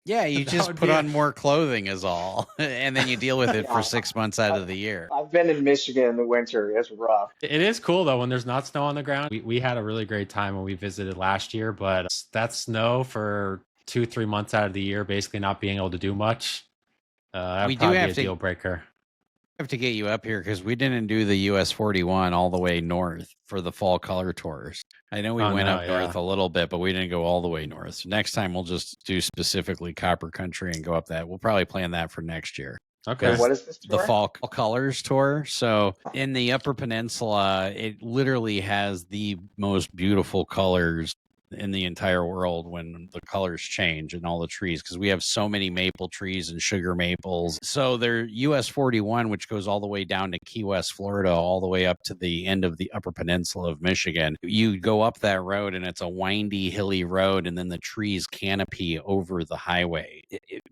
Yeah, you That just would put be a- on more clothing is all, and then you deal with it for 6 months out of the year. I've been in Michigan in the winter. It's rough. it is cool though when there's not snow on the ground. We had a really great time when we visited last year, but that snow for 2-3 months out of the year, basically not being able to do much, that'd We do probably be have a to- deal breaker. I have to get you up here because we didn't do the US 41 all the way north for the fall color tours. I know we Oh, went no, up north yeah. a little bit, but we didn't go all the way north. So next time we'll just do specifically Copper Country and go up that. We'll probably plan that for next year. Okay. Wait, what is this The tour? fall colors tour. So in the Upper Peninsula, it literally has the most beautiful colors in the entire world when the colors change and all the trees, because we have so many maple trees and sugar maples. So there US 41, which goes all the way down to Key West, Florida, all the way up to the end of the Upper Peninsula of Michigan. You go up that road and it's a windy, hilly road, and then the trees canopy over the highway.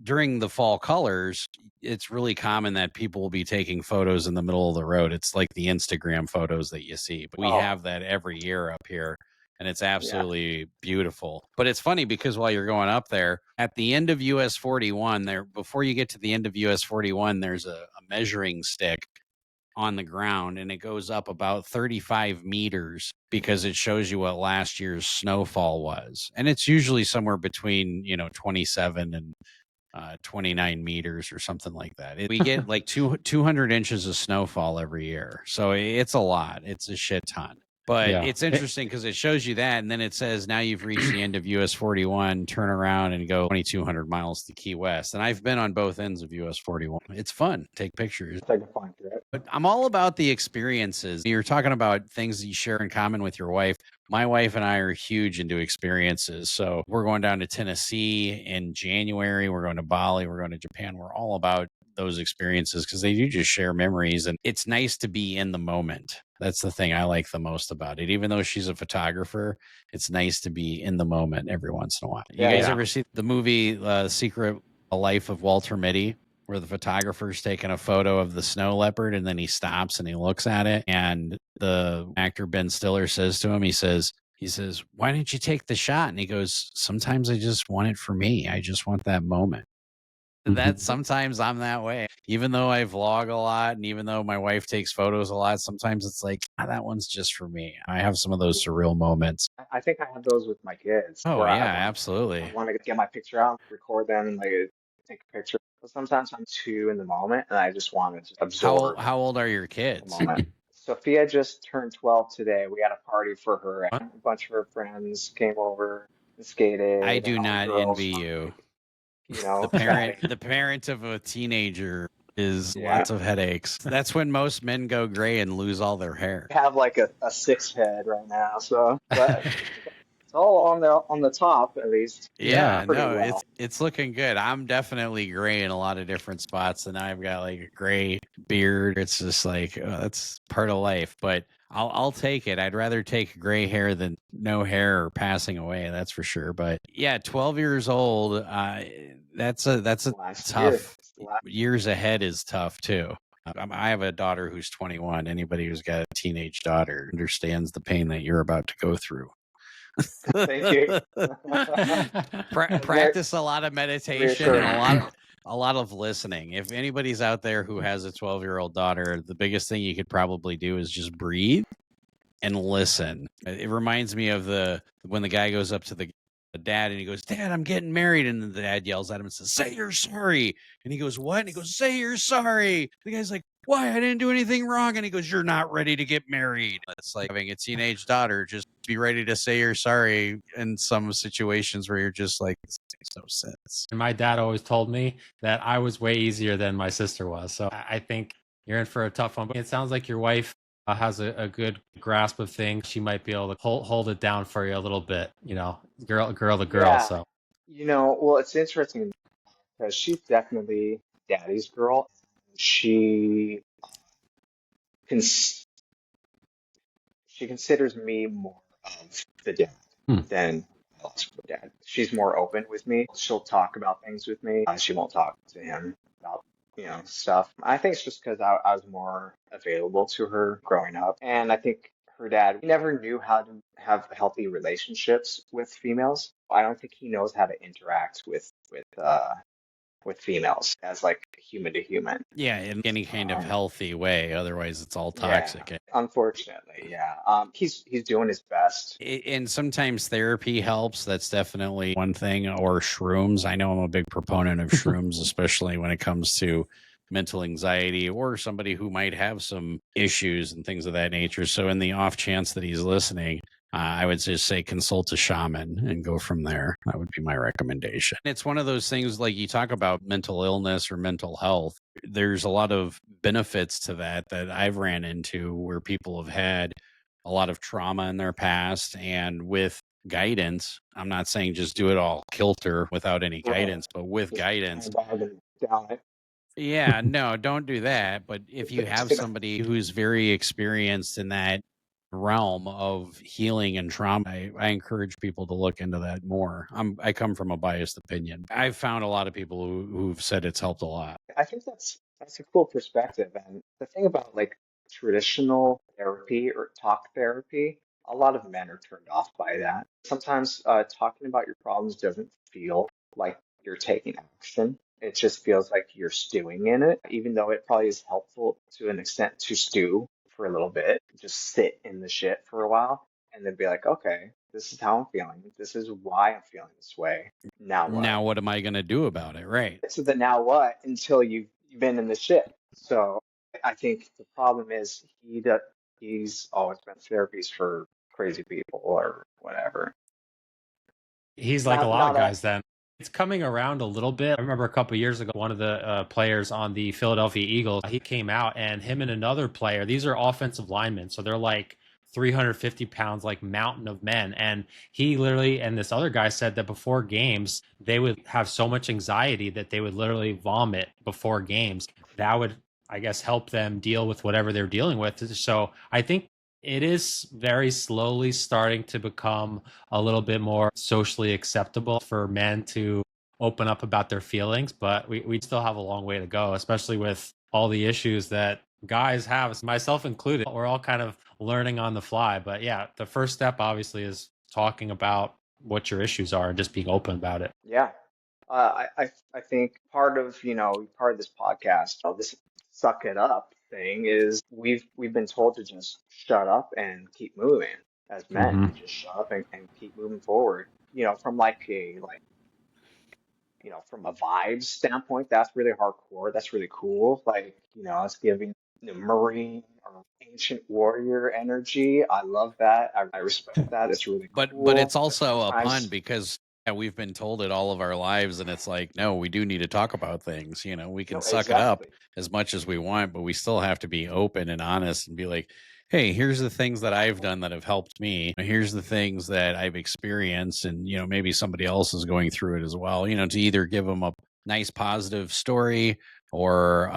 During the fall colors, it's really common that people will be taking photos in the middle of the road. It's like the Instagram photos that you see. But we have that every year up here, and it's absolutely beautiful. But it's funny because while you're going up there, at the end of US 41, there, before you get to the end of US 41, there's a measuring stick on the ground, and it goes up about 35 meters because it shows you what last year's snowfall was. And it's usually somewhere between, 27 and 29 meters or something like that. We get like 200 inches of snowfall every year. So it's a lot. It's a shit ton. But Yeah. it's interesting because it shows you that, and then it says now you've reached the end of US 41, turn around and go 2,200 miles to Key West. And I've been on both ends of US 41. It's fun. Take pictures. Take a fun trip. But I'm all about the experiences. You're talking about things that you share in common with your wife. My wife and I are huge into experiences. So we're going down to Tennessee in January. We're going to Bali. We're going to Japan. We're all about those experiences because they do just share memories, and it's nice to be in the moment. That's the thing I like the most about it. Even though she's a photographer, it's nice to be in the moment every once in a while. You guys ever see the movie Secret Life of Walter Mitty, where the photographer's taking a photo of the snow leopard and then he stops and he looks at it, and the actor Ben Stiller says to him, he says, "Why didn't you take the shot?" And he goes, "Sometimes I just want it for me. I just want that moment." That sometimes I'm that way. Even though I vlog a lot and even though my wife takes photos a lot, sometimes it's like, that one's just for me. I have some of those surreal moments. I think I have those with my kids. Oh, where yeah, I absolutely. want to get my picture out, record them, and like take a picture. But sometimes I'm too in the moment, and I just want to just absorb How old are your the kids? moment. Sophia just turned 12 today. We had a party for her. A bunch of her friends came over and skated. I do and all the not girls envy wanted you. to, The parent of a teenager is Yeah. lots of headaches. That's when most men go gray and lose all their hair. have like a 6 head right now. So, but it's all on the top at least. Yeah, Pretty no, well. it's looking good. I'm definitely gray in a lot of different spots, and I've got like a gray beard. It's just like that's part of life, but I'll take it. I'd rather take gray hair than no hair or passing away. That's for sure. But yeah, 12 years old. That's a Last tough. year. Years ahead is tough too. I have a daughter who's 21. Anybody who's got a teenage daughter understands the pain that you're about to go through. Thank you. Practice a lot of meditation and Reassuring. a lot of listening. If anybody's out there who has a 12-year-old daughter, the biggest thing you could probably do is just breathe and listen. It reminds me of when the guy goes up to the dad and he goes, "Dad, I'm getting married," and the dad yells at him and says, "Say you're sorry." And he goes, "What?" And he goes, "Say you're sorry." The guy's like, "Why? I didn't do anything wrong." And he goes, "You're not ready to get married." It's like having a teenage daughter. Just be ready to say you're sorry in some situations where you're just like, this makes no sense. And my dad always told me that I was way easier than my sister was. So I think you're in for a tough one. But it sounds like your wife has a good grasp of things. She might be able to hold it down for you a little bit, girl to girl. Yeah. So Well, it's interesting because she's definitely daddy's girl. She cons she considers me more of the dad Hmm. than biological dad. She's more open with me. She'll talk about things with me. She won't talk to him about, stuff. I think it's just because I was more available to her growing up. And I think her dad never knew how to have healthy relationships with females. I don't think he knows how to interact with females as like human to human. Yeah, in any kind of healthy way. Otherwise, it's all Yeah, toxic. unfortunately, yeah. He's doing his best. And sometimes therapy helps. That's definitely one thing. Or shrooms. I know I'm a big proponent of shrooms, especially when it comes to mental anxiety or somebody who might have some issues and things of that nature. So, in the off chance that he's listening, I would just say consult a shaman and go from there. That would be my recommendation. It's one of those things like you talk about mental illness or mental health. There's a lot of benefits to that I've ran into where people have had a lot of trauma in their past, and with guidance, I'm not saying just do it all kilter without any Right. guidance, but with Just guidance, kind of down it. yeah, no, don't do that. But if you have somebody who's very experienced in that realm of healing and trauma, I encourage people to look into that more. I come from a biased opinion. I've found a lot of people who've said it's helped a lot. I think that's a cool perspective. And the thing about like traditional therapy or talk therapy, a lot of men are turned off by that. Sometimes talking about your problems doesn't feel like you're taking action. It just feels like you're stewing in it, even though it probably is helpful to an extent to stew for a little bit, just sit in the shit for a while, and then be like, okay, this is how I'm feeling. This is why I'm feeling this way. Now what? Now, what am I going to do about it? Right. So the now what until you've been in the shit. So I think the problem is he's always been therapies for crazy people or whatever. He's like a lot Not of a guys then. It's coming around a little bit. I remember a couple of years ago, one of the players on the Philadelphia Eagles, he came out and him and another player, these are offensive linemen. So they're like 350 pounds, like mountain of men. And he literally, and this other guy said that before games, they would have so much anxiety that they would literally vomit before games. That would, I guess, help them deal with whatever they're dealing with. So I think it is very slowly starting to become a little bit more socially acceptable for men to open up about their feelings, but we still have a long way to go, especially with all the issues that guys have, myself included. We're all kind of learning on the fly. But yeah, the first step obviously is talking about what your issues are and just being open about it. Yeah. I think part of this podcast, this suck it up thing is we've been told to just shut up and keep moving as men, just shut up and keep moving forward. From from a vibes standpoint, that's really hardcore. That's really cool. Like, it's giving Marine or ancient warrior energy. I love that. I respect that. It's really But cool. it's also a sometimes- pun because we've been told it all of our lives, and it's like, no, we do need to talk about things. We can No, suck it up exactly. as much as we want, but we still have to be open and honest and be like, hey, here's the things that I've done that have helped me. Here's the things that I've experienced, and maybe somebody else is going through it as well. To either give them a nice positive story or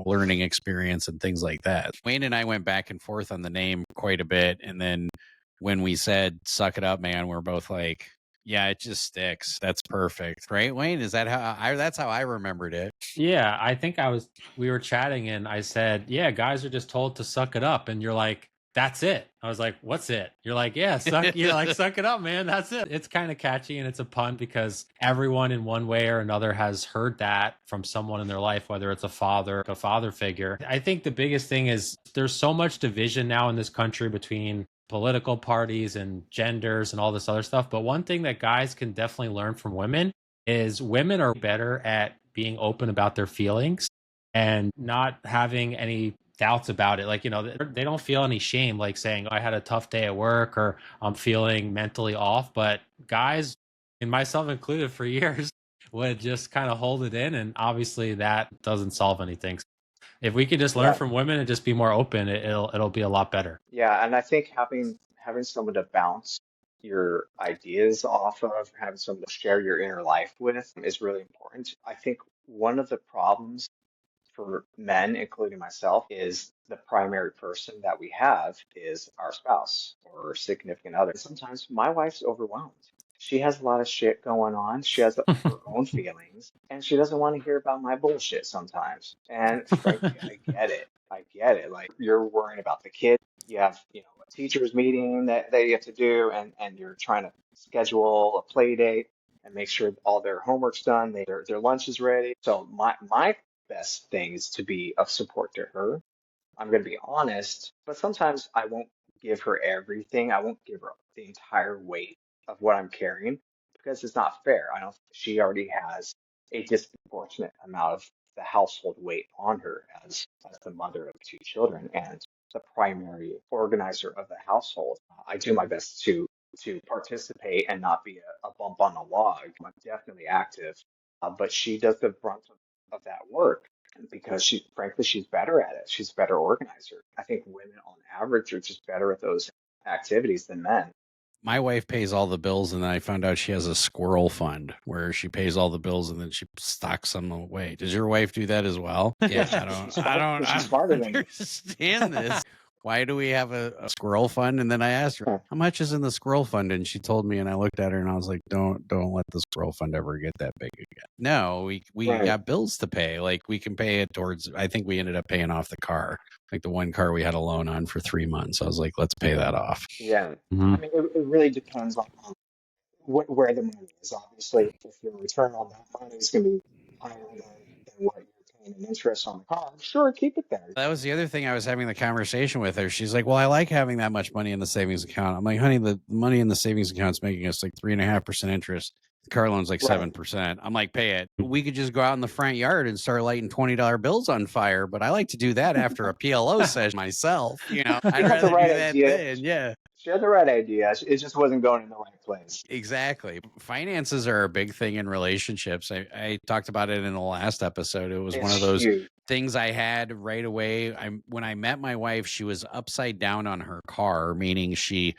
learning experience and things like that. Wayne and I went back and forth on the name quite a bit, and then when we said suck it up, man, we're both like, yeah, it just sticks. That's perfect. Right, Wayne? Is that that's how I remembered it. Yeah, I think we were chatting and I said, yeah, guys are just told to suck it up. And you're like, that's it. I was like, what's it? You're like, yeah, you're like, suck it up, man. That's it. It's kind of catchy and it's a pun because everyone in one way or another has heard that from someone in their life, whether it's a father figure. I think the biggest thing is there's so much division now in this country between political parties and genders and all this other stuff. But one thing that guys can definitely learn from women is women are better at being open about their feelings and not having any doubts about it. Like, they don't feel any shame, like saying, I had a tough day at work or I'm feeling mentally off. But guys, and myself included for years, would just kind of hold it in. And obviously that doesn't solve anything. If we could just learn from women and just be more open, it'll be a lot better. Yeah, and I think having someone to bounce your ideas off of, having someone to share your inner life with is really important. I think one of the problems for men, including myself, is the primary person that we have is our spouse or significant other. Sometimes my wife's overwhelmed. She has a lot of shit going on. She has her own feelings, and she doesn't want to hear about my bullshit sometimes. And frankly, I get it. I get it. Like you're worrying about the kids. You have, a teacher's meeting that you have to do, and you're trying to schedule a play date and make sure all their homework's done, their lunch is ready. So my best thing is to be of support to her. I'm going to be honest, but sometimes I won't give her everything. I won't give her the entire weight of what I'm carrying because it's not fair. I don't, she already has a disproportionate amount of the household weight on her as the mother of two children and the primary organizer of the household. I do my best to participate and not be a bump on a log. I'm definitely active, but she does the brunt of that work because frankly she's better at it. She's a better organizer. I think women on average are just better at those activities than men. My wife pays all the bills, and then I found out she has a squirrel fund where she pays all the bills and then she stocks them away. Does your wife do that as well? Yeah, I She's smarter don't than you. understand this. Why do we have a squirrel fund? And then I asked her, how much is in the squirrel fund? And she told me, and I looked at her and I was like, don't let the squirrel fund ever get that big again. No, we Right. got bills to pay. Like we can pay it towards, I think we ended up paying off the car. Like the one car we had a loan on for 3 months. I was like, let's pay that off. Yeah. Mhm. I mean, it really depends on where the money is. Obviously, if your return on that money is going to be higher than what you're paying in interest on the car, sure, keep it there. That was the other thing I was having the conversation with her. She's like, well, I like having that much money in the savings account. I'm like, honey, the money in the savings account is making us like 3.5% interest. The car loan's like Right. 7%. I'm like, pay it. We could just go out in the front yard and start lighting $20 bills on fire. But I like to do that after a PLO session myself. I'd had the rather right do that idea. then. Yeah. She had the right idea. It just wasn't going in the right place. Exactly. Finances are a big thing in relationships. I talked about it in the last episode. It was one of those huge. things I had right away. When I met my wife, she was upside down on her car, meaning she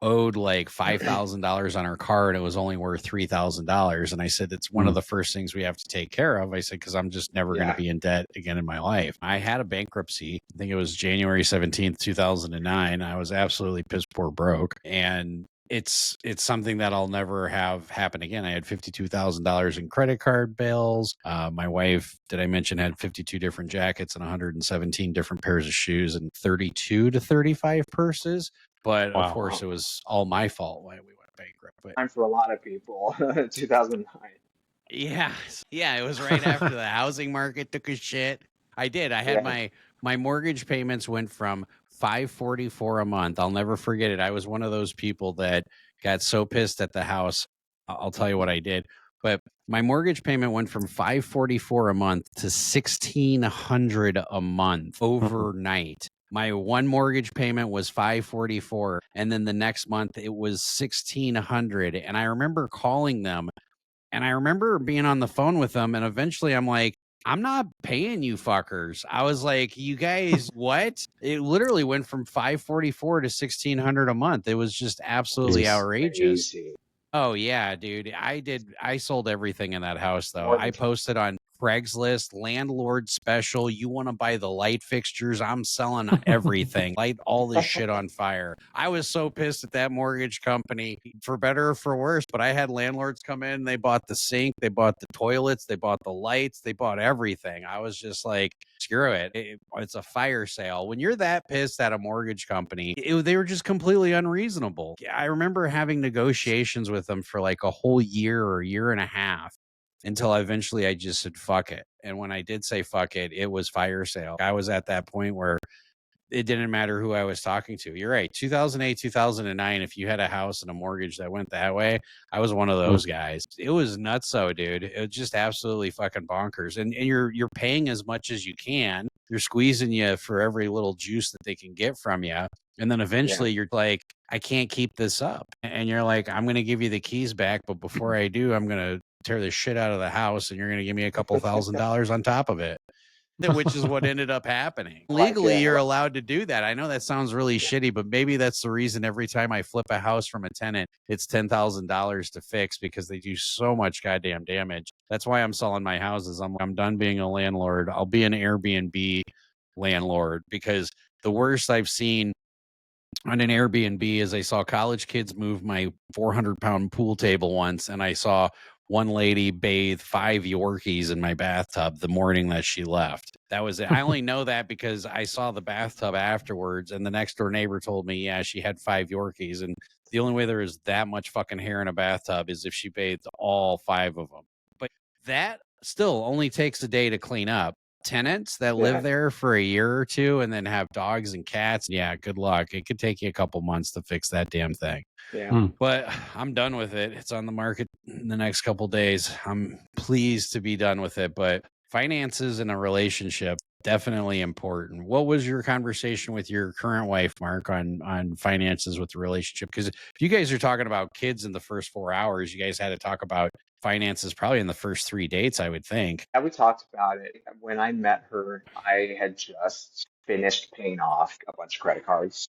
owed like $5,000 on her car and it was only worth $3,000. And I said, it's one of the first things we have to take care of. I said, because I'm just never going to be in debt again in my life. I had a bankruptcy. I think it was January 17th, 2009. I was absolutely piss poor broke. And it's something that I'll never have happen again. I had $52,000 in credit card bills. My wife, did I mention, had 52 different jackets and 117 different pairs of shoes and 32 to 35 purses. But of course, it was all my fault why we went bankrupt. But Time for a lot of people. 2009. yeah, it was right after the housing market took a shit. I did. I had my mortgage payments went from $544 a month. I'll never forget it. I was one of those people that got so pissed at the house. I'll tell you what I did. But my mortgage payment went from $544 a month to $1,600 a month overnight. My one mortgage payment was $544, and then the next month it was $1,600. And I remember calling them, and I remember being on the phone with them, and eventually I'm like, I'm not paying you fuckers. I was like, you guys, what? It literally went from $544 to $1,600 a month. It was just absolutely outrageous. Crazy. Oh yeah, dude. I sold everything in that house though. I posted on Craigslist, landlord special. You want to buy the light fixtures? I'm selling everything. Light all this shit on fire. I was so pissed at that mortgage company, for better or for worse, but I had landlords come in, they bought the sink, they bought the toilets, they bought the lights, they bought everything. I was just like, screw it. It's a fire sale. When you're that pissed at a mortgage company, they were just completely unreasonable. I remember having negotiations with them for like a whole year or a year and a half until eventually I just said, fuck it. And when I did say fuck it, it was fire sale. I was at that point where it didn't matter who I was talking to. You're right. 2008, 2009, if you had a house and a mortgage that went that way, I was one of those guys. It was nutso, dude. It was just absolutely fucking bonkers. And you're paying as much as you can. They're squeezing you for every little juice that they can get from you. And then eventually you're like, I can't keep this up. And you're like, I'm going to give you the keys back. But before I do, I'm going to tear the shit out of the house and you're going to give me a couple $1,000s on top of it. which is what ended up happening. Like, Legally, you're yeah, allowed to do that. I know that sounds really shitty, but maybe that's the reason every time I flip a house from a tenant, it's $10,000 to fix because they do so much goddamn damage. That's why I'm selling my houses. I'm done being a landlord. I'll be an Airbnb landlord because the worst I've seen on an Airbnb is I saw college kids move my 400-pound pool table once, and I saw one lady bathe 5 Yorkies in my bathtub the morning that she left. That was it. I only know that because I saw the bathtub afterwards, and the next door neighbor told me, yeah, she had 5 Yorkies, and the only way there is that much fucking hair in a bathtub is if she bathed all 5 of them. But that still only takes a day to clean up. Tenants that live there for a year or two and then have dogs and cats, yeah, good luck. It could take you a couple months to fix that damn thing. yeah. But I'm done with it. It's on the market in the next couple days. I'm pleased to be done with it, but finances in a relationship definitely important. What was your conversation with your current wife, Mark, on finances with the relationship? Because if you guys are talking about kids in the first 4 hours, you guys had to talk about finances probably in the first 3 dates, I would think. Yeah, we talked about it. When I met her, I had just finished paying off a bunch of credit cards.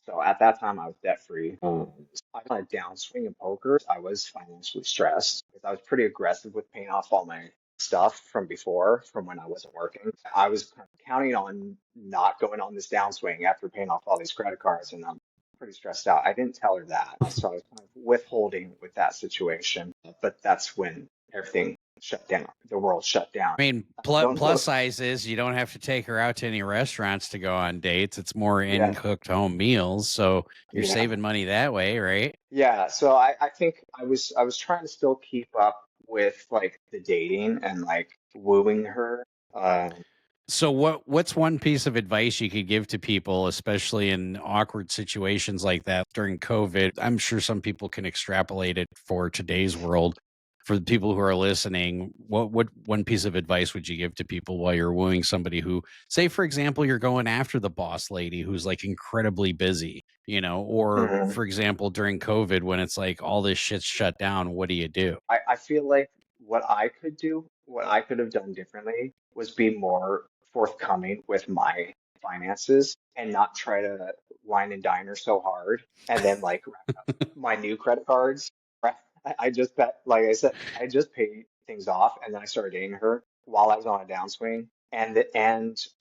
So at that time, I was debt free. I got a downswing in poker. I was financially stressed because I was pretty aggressive with paying off all my stuff from before, from when I wasn't working. I was kind of counting on not going on this downswing after paying off all these credit cards, and I'm pretty stressed out. I didn't tell her that, so I was kind of withholding with that situation. But that's when everything shut down. The world shut down. I mean, plus size is you don't have to take her out to any restaurants to go on dates. It's more in-cooked home meals. So you're saving money that way, right? Yeah. So I think I was trying to still keep up with like the dating and like wooing her. So what's one piece of advice you could give to people, especially in awkward situations like that during COVID? I'm sure some people can extrapolate it for today's world. For the people who are listening, what one piece of advice would you give to people while you're wooing somebody who, say, for example, you're going after the boss lady who's like incredibly busy, or for example, during COVID when it's like all this shit's shut down, what do you do? I feel like what I could do, what I could have done differently was be more forthcoming with my finances and not try to wine and dine her so hard and then like rack up my new credit cards. I just like I said, I just paid things off and then I started dating her while I was on a downswing. And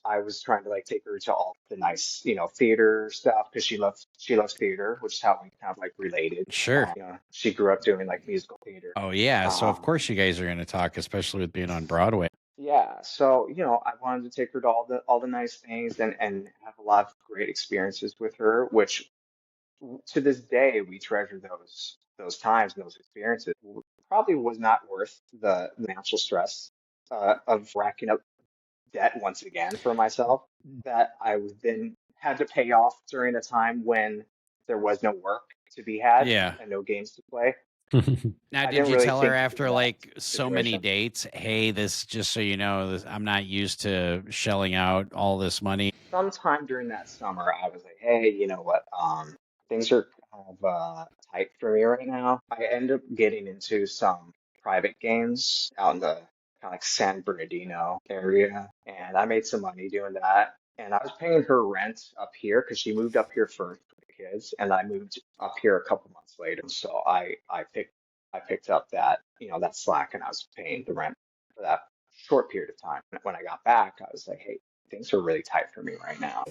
I was trying to like take her to all the nice, theater stuff because she loves theater, which is how we kind of like related. Sure. She grew up doing like musical theater. Oh yeah. So of course you guys are going to talk, especially with being on Broadway. Yeah. So, I wanted to take her to all the nice things and have a lot of great experiences with her, which to this day we treasure those times and those experiences. Probably was not worth the financial stress of racking up debt once again for myself that I then had to pay off during a time when there was no work to be had and no games to play. Now, did you tell her after like so many dates, hey, this, just so you know, I'm not used to shelling out all this money? Sometime during that summer, I was like, hey, you know what? Things are kind of tight for me right now. I end up getting into some private games out in the kind of like San Bernardino area, and I made some money doing that. And I was paying her rent up here because she moved up here first with the kids, and I moved up here a couple months later. So I picked up that that slack, and I was paying the rent for that short period of time. When I got back, I was like, hey, things are really tight for me right now.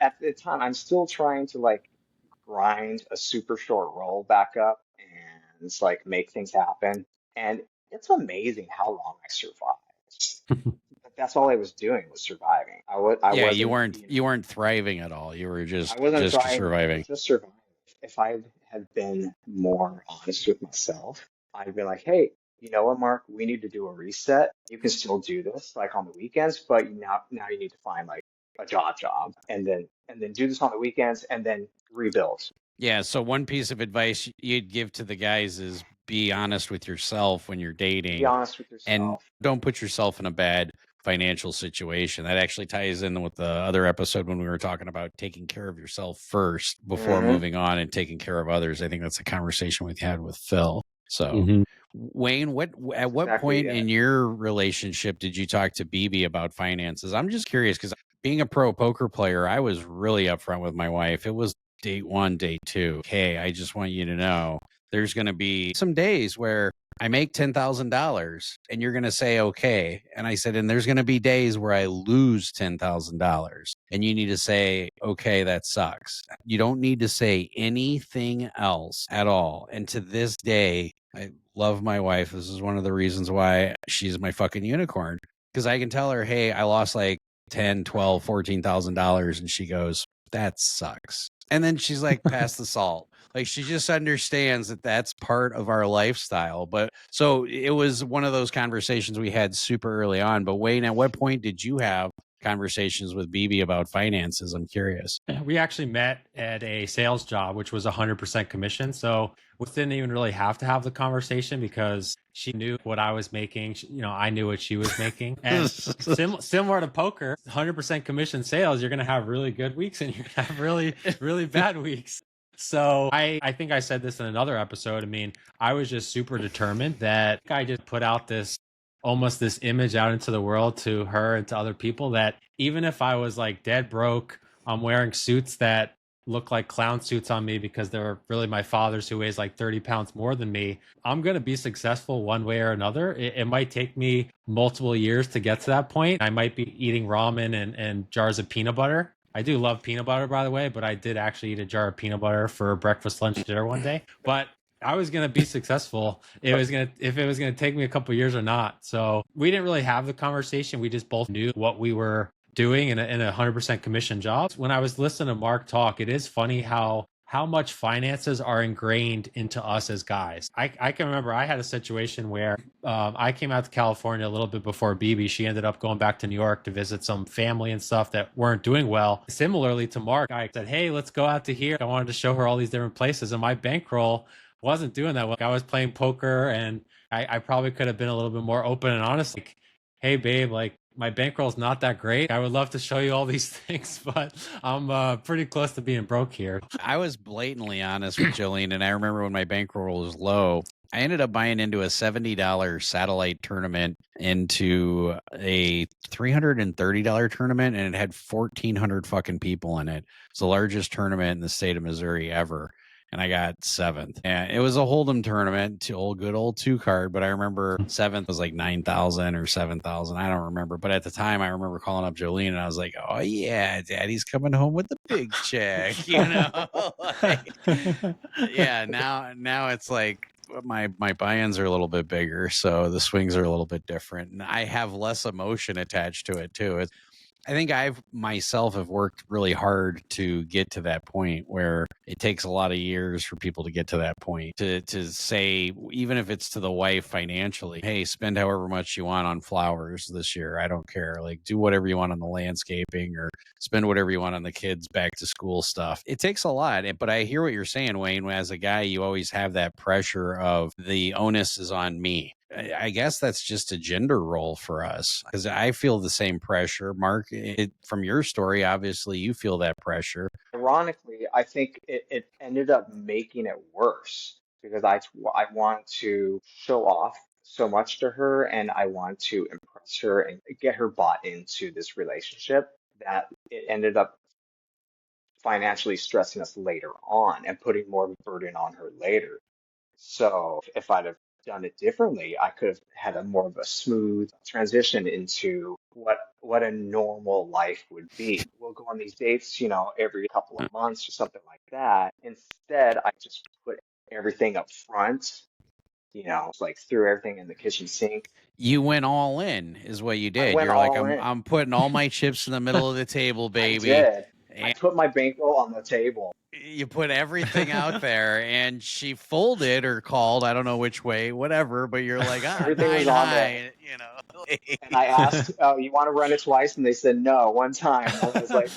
At the time, I'm still trying to like grind a super short roll back up and it's like make things happen. And it's amazing how long I survived. But that's all I was doing was surviving. You weren't thriving at all. You were just surviving. Just surviving. If I had been more honest with myself, I'd be like, hey, you know what, Mark, we need to do a reset. You can still do this like on the weekends, but now you need to find like a job and then do this on the weekends and then rebuild. Yeah, so one piece of advice you'd give to the guys is be honest with yourself when you're dating. Be honest with yourself. And don't put yourself in a bad financial situation. That actually ties in with the other episode when we were talking about taking care of yourself first before moving on and taking care of others. I think that's a conversation we had with Phil. So Wayne, at That's what exactly point it. in your relationship did you talk to BB about finances? I'm just curious because being a pro poker player, I was really upfront with my wife. It was date one, date two. Hey, I just want you to know there's going to be some days where I make $10,000 and you're going to say, okay. And I said, and there's going to be days where I lose $10,000 and you need to say, okay, that sucks. You don't need to say anything else at all. And to this day, I love my wife. This is one of the reasons why she's my fucking unicorn. Because I can tell her, hey, I lost like 10, 12, $14,000. And she goes, that sucks. And then she's like, pass the salt. Like she just understands that that's part of our lifestyle. But so it was one of those conversations we had super early on. But Wayne, at what point did you have conversations with BB about finances? I'm curious. We actually met at a sales job, which was 100% commission. So we didn't even really have to have the conversation because she knew what I was making. I knew what she was making. And similar to poker, 100% commission sales, you're going to have really good weeks and you're going to have really, really bad weeks. So I think I said this in another episode. I mean, I was just super determined that I just put out this image out into the world to her and to other people that even if I was like dead broke, I'm wearing suits that look like clown suits on me because they were really my father's, who weighs like 30 pounds more than me. I'm going to be successful one way or another. It might take me multiple years to get to that point. I might be eating ramen and jars of peanut butter. I do love peanut butter, by the way, but I did actually eat a jar of peanut butter for breakfast, lunch, dinner one day. But I was going to be successful. If it was going to take me a couple years or not. So we didn't really have the conversation. We just both knew what we were doing in a 100% commission job. When I was listening to Mark talk, it is funny how much finances are ingrained into us as guys. I can remember I had a situation where I came out to California a little bit before BB. She ended up going back to New York to visit some family and stuff that weren't doing well. Similarly to Mark, I said, hey, let's go out to here. I wanted to show her all these different places, and my bankroll wasn't doing that well. I was playing poker, and I probably could have been a little bit more open and honest. Like, hey, babe, like my bankroll's not that great. I would love to show you all these things, but I'm pretty close to being broke here. I was blatantly honest with Jolene, and I remember when my bankroll was low, I ended up buying into a $70 satellite tournament into a $330 tournament, and it had 1,400 fucking people in it. It's the largest tournament in the state of Missouri ever. And I got seventh. And it was a Hold'em tournament, good old two card. But I remember seventh was like 9,000 or 7,000. I don't remember. But at the time, I remember calling up Jolene and I was like, oh, yeah, daddy's coming home with the big check, yeah, now it's like my buy-ins are a little bit bigger. So the swings are a little bit different. And I have less emotion attached to it, too. I think I've myself have worked really hard to get to that point where it takes a lot of years for people to get to that point to say, even if it's to the wife financially, hey, spend however much you want on flowers this year. I don't care. Like do whatever you want on the landscaping or spend whatever you want on the kids back to school stuff. It takes a lot. But I hear what you're saying, Wayne. As a guy, you always have that pressure of the onus is on me. I guess that's just a gender role for us because I feel the same pressure. Mark, from your story, obviously you feel that pressure. Ironically, I think it ended up making it worse because I want to show off so much to her and I want to impress her and get her bought into this relationship that it ended up financially stressing us later on and putting more of a burden on her later. So if I'd have done it differently, I could have had a more of a smooth transition into what a normal life would be. We'll go on these dates, every couple of months or something like that. Instead, I just put everything up front, like threw everything in the kitchen sink. You went all in, is what you I did. went You're like, all in. I'm putting all my chips in the middle of the table, I baby. did. I And put my bankroll on the table. you put everything out there, and she folded or called, I don't know which way, whatever. But you're like, Everything was nine on high, there. And I asked, "Oh, you want to run it twice?" And they said no, one time. I was like,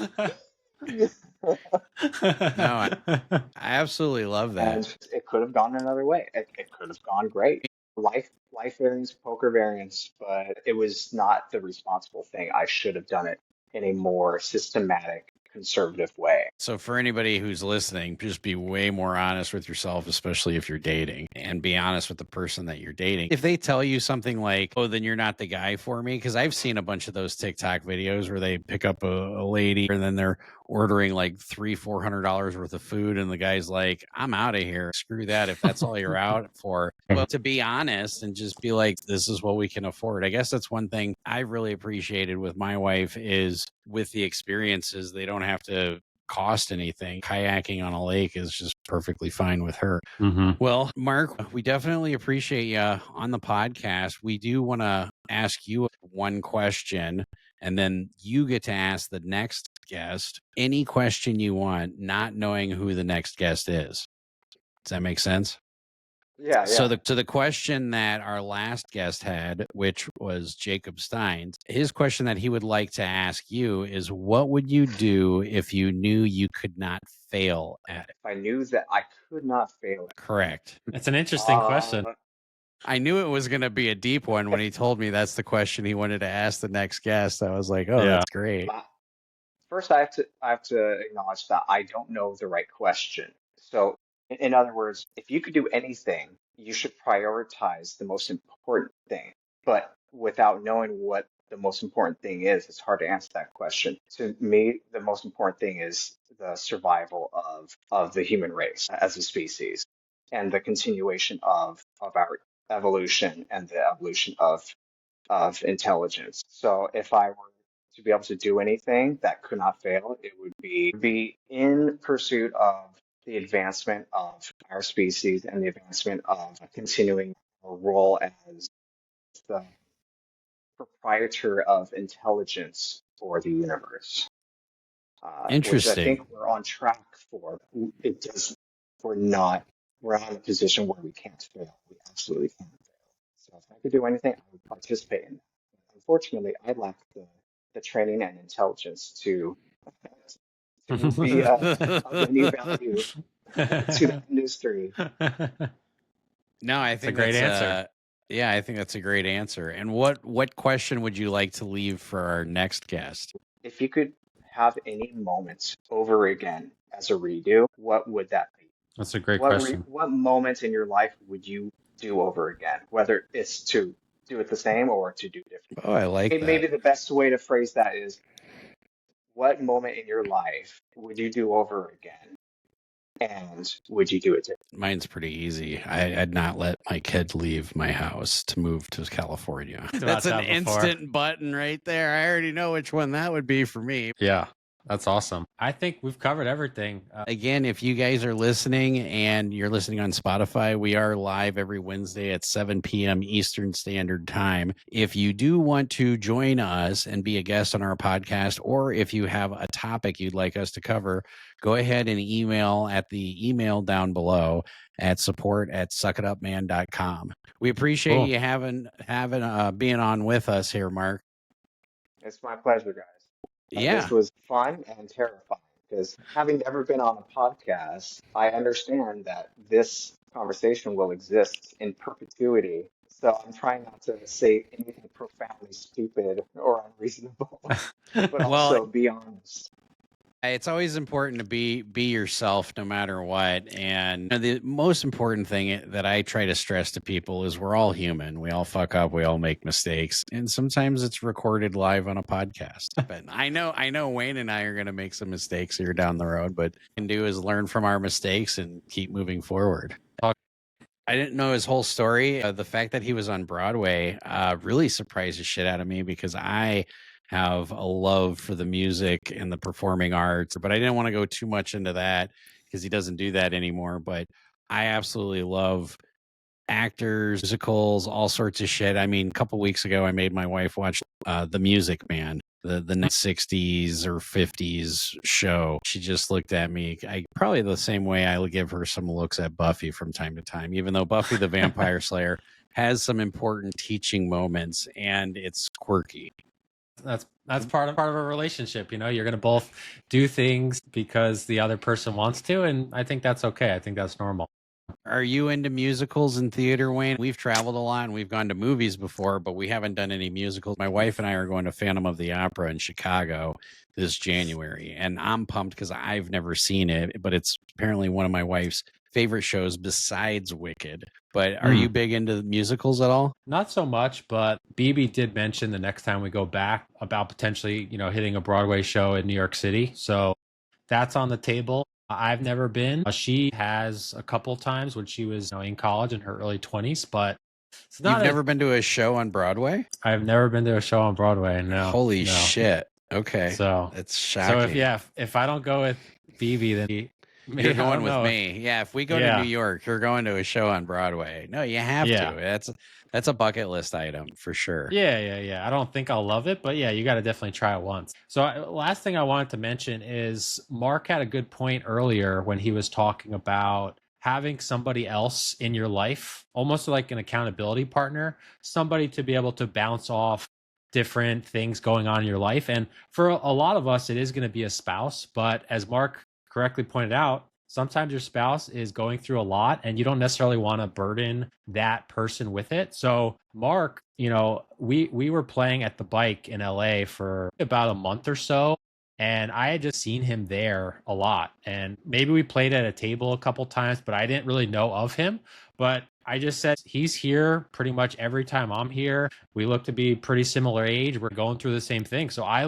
No, I absolutely love that. and it could have gone another way. It could have gone great. Life variance, poker variance, but it was not the responsible thing. I should have done it in a more systematic, conservative way. So for anybody who's listening, just be way more honest with yourself, especially if you're dating, and be honest with the person that you're dating. If they tell you something like, oh, then you're not the guy for me, because I've seen a bunch of those TikTok videos where they pick up a lady and then they're ordering like $300-400 worth of food, and the guy's like, I'm out of here. Screw that. If that's all you're out for. Well, to be honest and just be like, this is what we can afford. I guess that's one thing I really appreciated with my wife is with the experiences, they don't have to cost anything. Kayaking on a lake is just perfectly fine with her. Mm-hmm. Well, Mark, we definitely appreciate you on the podcast. We do want to ask you one question, and then you get to ask the next guest any question you want, not knowing who the next guest is. Does that make sense? Yeah, So yeah. the question that our last guest had, which was Jacob Steins, his question that he would like to ask you is, what would you do if you knew you could not fail at it? If I knew that I could not fail it. Correct. It's an interesting question. I knew it was going to be a deep one when he told me that's the question he wanted to ask the next guest. I was like, oh, Yeah. that's great. First, I have to acknowledge that I don't know the right question. So, in other words, if you could do anything, you should prioritize the most important thing. But without knowing what the most important thing is, it's hard to answer that question. To me, the most important thing is the survival of the human race as a species and the continuation of our evolution and the evolution of intelligence. So if I were to be able to do anything that could not fail, it would be in pursuit of the advancement of our species and the advancement of continuing our role as the proprietor of intelligence for the universe. Which I Interesting. think we're on track for. It does. We're not. We're not in a position where we can't fail. We absolutely can fail. So if I could do anything, I would participate in that. Unfortunately, I lack the training and intelligence to be of any value to the industry. No, I think a great that's answer. Yeah, I think that's a great answer. And what question would you like to leave for our next guest? If you could have any moment over again as a redo, what would that be? That's a great question. What moment in your life would you do over again? Whether it's to do it the same or to do different. Oh, I like that. Maybe the best way to phrase that is, what moment in your life would you do over again? And would you do it differently? Mine's pretty easy. I'd not let my kid leave my house to move to California. About That's an that before. instant button right there. I already know which one that would be for me. Yeah, that's awesome. I think we've covered everything. Again, if you guys are listening and you're listening on Spotify, we are live every Wednesday at 7 p.m. Eastern Standard Time. If you do want to join us and be a guest on our podcast, or if you have a topic you'd like us to cover, go ahead and email at the email down below at support@suckitupman.com. We appreciate Cool. you being on with us here, Mark. It's my pleasure, guys. Yeah. This was fun and terrifying because having never been on a podcast, I understand that this conversation will exist in perpetuity. So I'm trying not to say anything profoundly stupid or unreasonable, but also be honest. It's always important to be yourself no matter what. And the most important thing that I try to stress to people is we're all human. We all fuck up. We all make mistakes. And sometimes it's recorded live on a podcast. But I know Wayne and I are going to make some mistakes here down the road, but what we can do is learn from our mistakes and keep moving forward. I didn't know his whole story. The fact that he was on Broadway really surprised the shit out of me because I have a love for the music and the performing arts, but I didn't want to go too much into that because he doesn't do that anymore. But I absolutely love actors, musicals, all sorts of shit. I mean, a couple weeks ago, I made my wife watch The Music Man, the 60s or 50s show. She just looked at me probably the same way I would give her some looks at Buffy from time to time, even though Buffy the Vampire Slayer has some important teaching moments and it's quirky. That's part of a relationship. You know, you're going to both do things because the other person wants to, and I think that's okay. I think that's normal. Are you into musicals and theater, Wayne? We've traveled a lot and we've gone to movies before, but we haven't done any musicals. My wife and I are going to Phantom of the Opera in Chicago this January, and I'm pumped because I've never seen it, but it's apparently one of my wife's favorite shows besides Wicked. But are you big into musicals at all? Not so much, but BB did mention the next time we go back about potentially, hitting a Broadway show in New York City. So that's on the table. I've never been. She has a couple times when she was in college in her early 20s, but it's not. You've never been to a show on Broadway? I've never been to a show on Broadway. No. Holy shit. Okay. So it's shocking. So if I don't go with BB, then you're going with me. Yeah, if we go to New York, you're going to a show on Broadway. No, you have to. That's a bucket list item for sure. Yeah. I don't think I'll love it, but yeah, you got to definitely try it once. So last thing I wanted to mention is Mark had a good point earlier when he was talking about having somebody else in your life, almost like an accountability partner, somebody to be able to bounce off different things going on in your life. And for a lot of us, it is going to be a spouse. But as Mark correctly pointed out, sometimes your spouse is going through a lot and you don't necessarily want to burden that person with it. So Mark, we were playing at the Bike in LA for about a month or so. And I had just seen him there a lot. And maybe we played at a table a couple times, but I didn't really know of him. But I just said, he's here pretty much every time I'm here. We look to be pretty similar age. We're going through the same thing. So I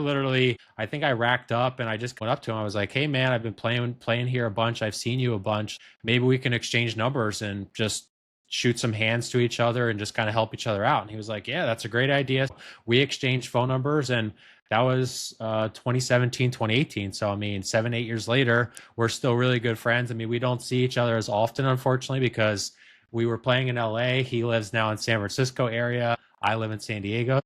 think I racked up and I just went up to him. I was like, hey man, I've been playing here a bunch. I've seen you a bunch. Maybe we can exchange numbers and just shoot some hands to each other and just kind of help each other out. And he was like, yeah, that's a great idea. We exchanged phone numbers, and that was 2017, 2018. So, 7-8 years later, we're still really good friends. We don't see each other as often, unfortunately, because we were playing in LA. He lives now in San Francisco area. I live in San Diego.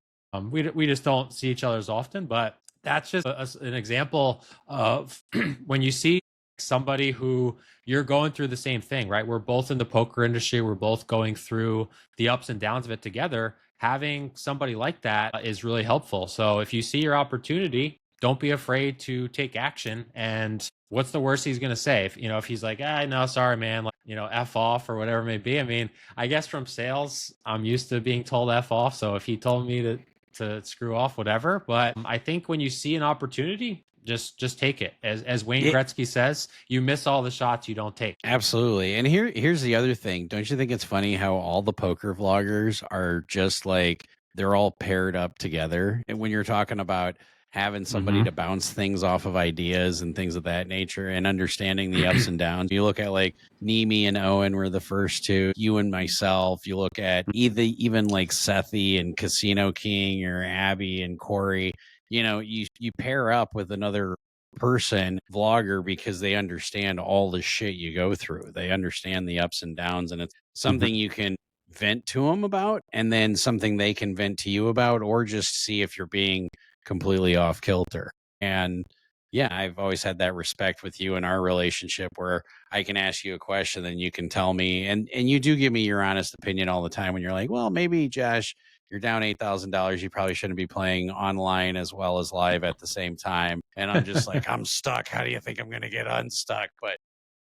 We just don't see each other as often, but that's just an example of when you see somebody who you're going through the same thing, right? We're both in the poker industry. We're both going through the ups and downs of it together. Having somebody like that is really helpful. So if you see your opportunity, don't be afraid to take action. And what's the worst he's going to say? If he's like, no, sorry, man, F off or whatever it may be. I guess from sales, I'm used to being told F off. So if he told me to screw off, whatever. But I think when you see an opportunity, just take it. As Wayne Gretzky says, you miss all the shots you don't take. Absolutely. And here's the other thing. Don't you think it's funny how all the poker vloggers are just like, they're all paired up together? And when you're talking about having somebody to bounce things off of ideas and things of that nature and understanding the ups and downs. You look at like Nemi and Owen were the first two, you and myself. You look at even like Sethi and Casino King or Abby and Corey. You pair up with another person, vlogger, because they understand all the shit you go through. They understand the ups and downs, and it's something you can vent to them about, and then something they can vent to you about, or just see if you're being completely off kilter. And yeah, I've always had that respect with you in our relationship where I can ask you a question, then you can tell me, and you do give me your honest opinion all the time when you're like, well, maybe Josh, you're down $8,000. You probably shouldn't be playing online as well as live at the same time. And I'm just like, I'm stuck. How do you think I'm going to get unstuck? But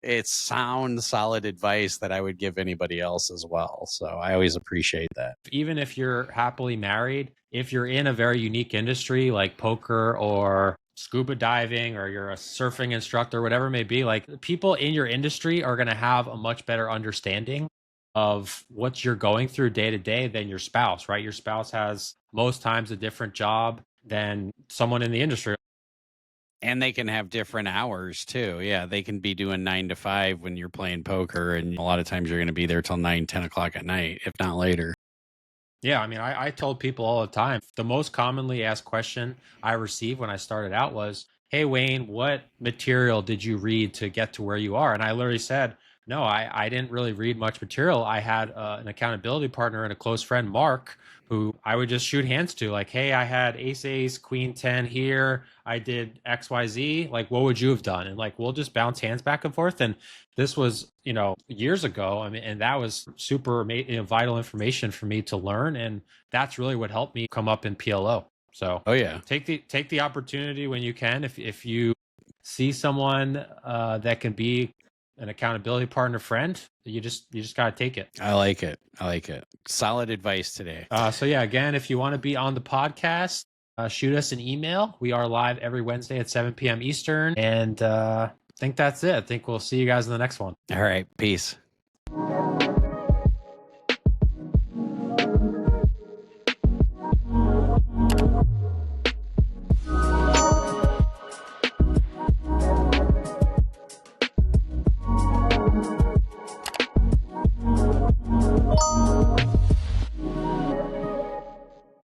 it's sound, solid advice that I would give anybody else as well. So I always appreciate that. Even if you're happily married, if you're in a very unique industry like poker or scuba diving, or you're a surfing instructor, whatever it may be, like people in your industry are going to have a much better understanding of what you're going through day to day than your spouse, right? Your spouse has most times a different job than someone in the industry. And they can have different hours too. Yeah, they can be doing 9 to 5 when you're playing poker. And a lot of times you're going to be there till 9, 10 o'clock at night, if not later. Yeah, I told people all the time, the most commonly asked question I received when I started out was, hey, Wayne, what material did you read to get to where you are? And I literally said, no, I didn't really read much material. I had an accountability partner and a close friend, Mark, who I would just shoot hands to, like, hey, I had ace, queen 10 here. I did XYZ. Like, what would you have done? And like, we'll just bounce hands back and forth. And this was, years ago. And that was super vital information for me to learn. And that's really what helped me come up in PLO. So, oh yeah, take the opportunity when you can. If you see someone that can be an accountability partner, friend, you just got to take it. I like it. Solid advice today. So yeah, again, if you want to be on the podcast, shoot us an email. We are live every Wednesday at 7 p.m. Eastern. And I think that's it. I think we'll see you guys in the next one. All right. Peace.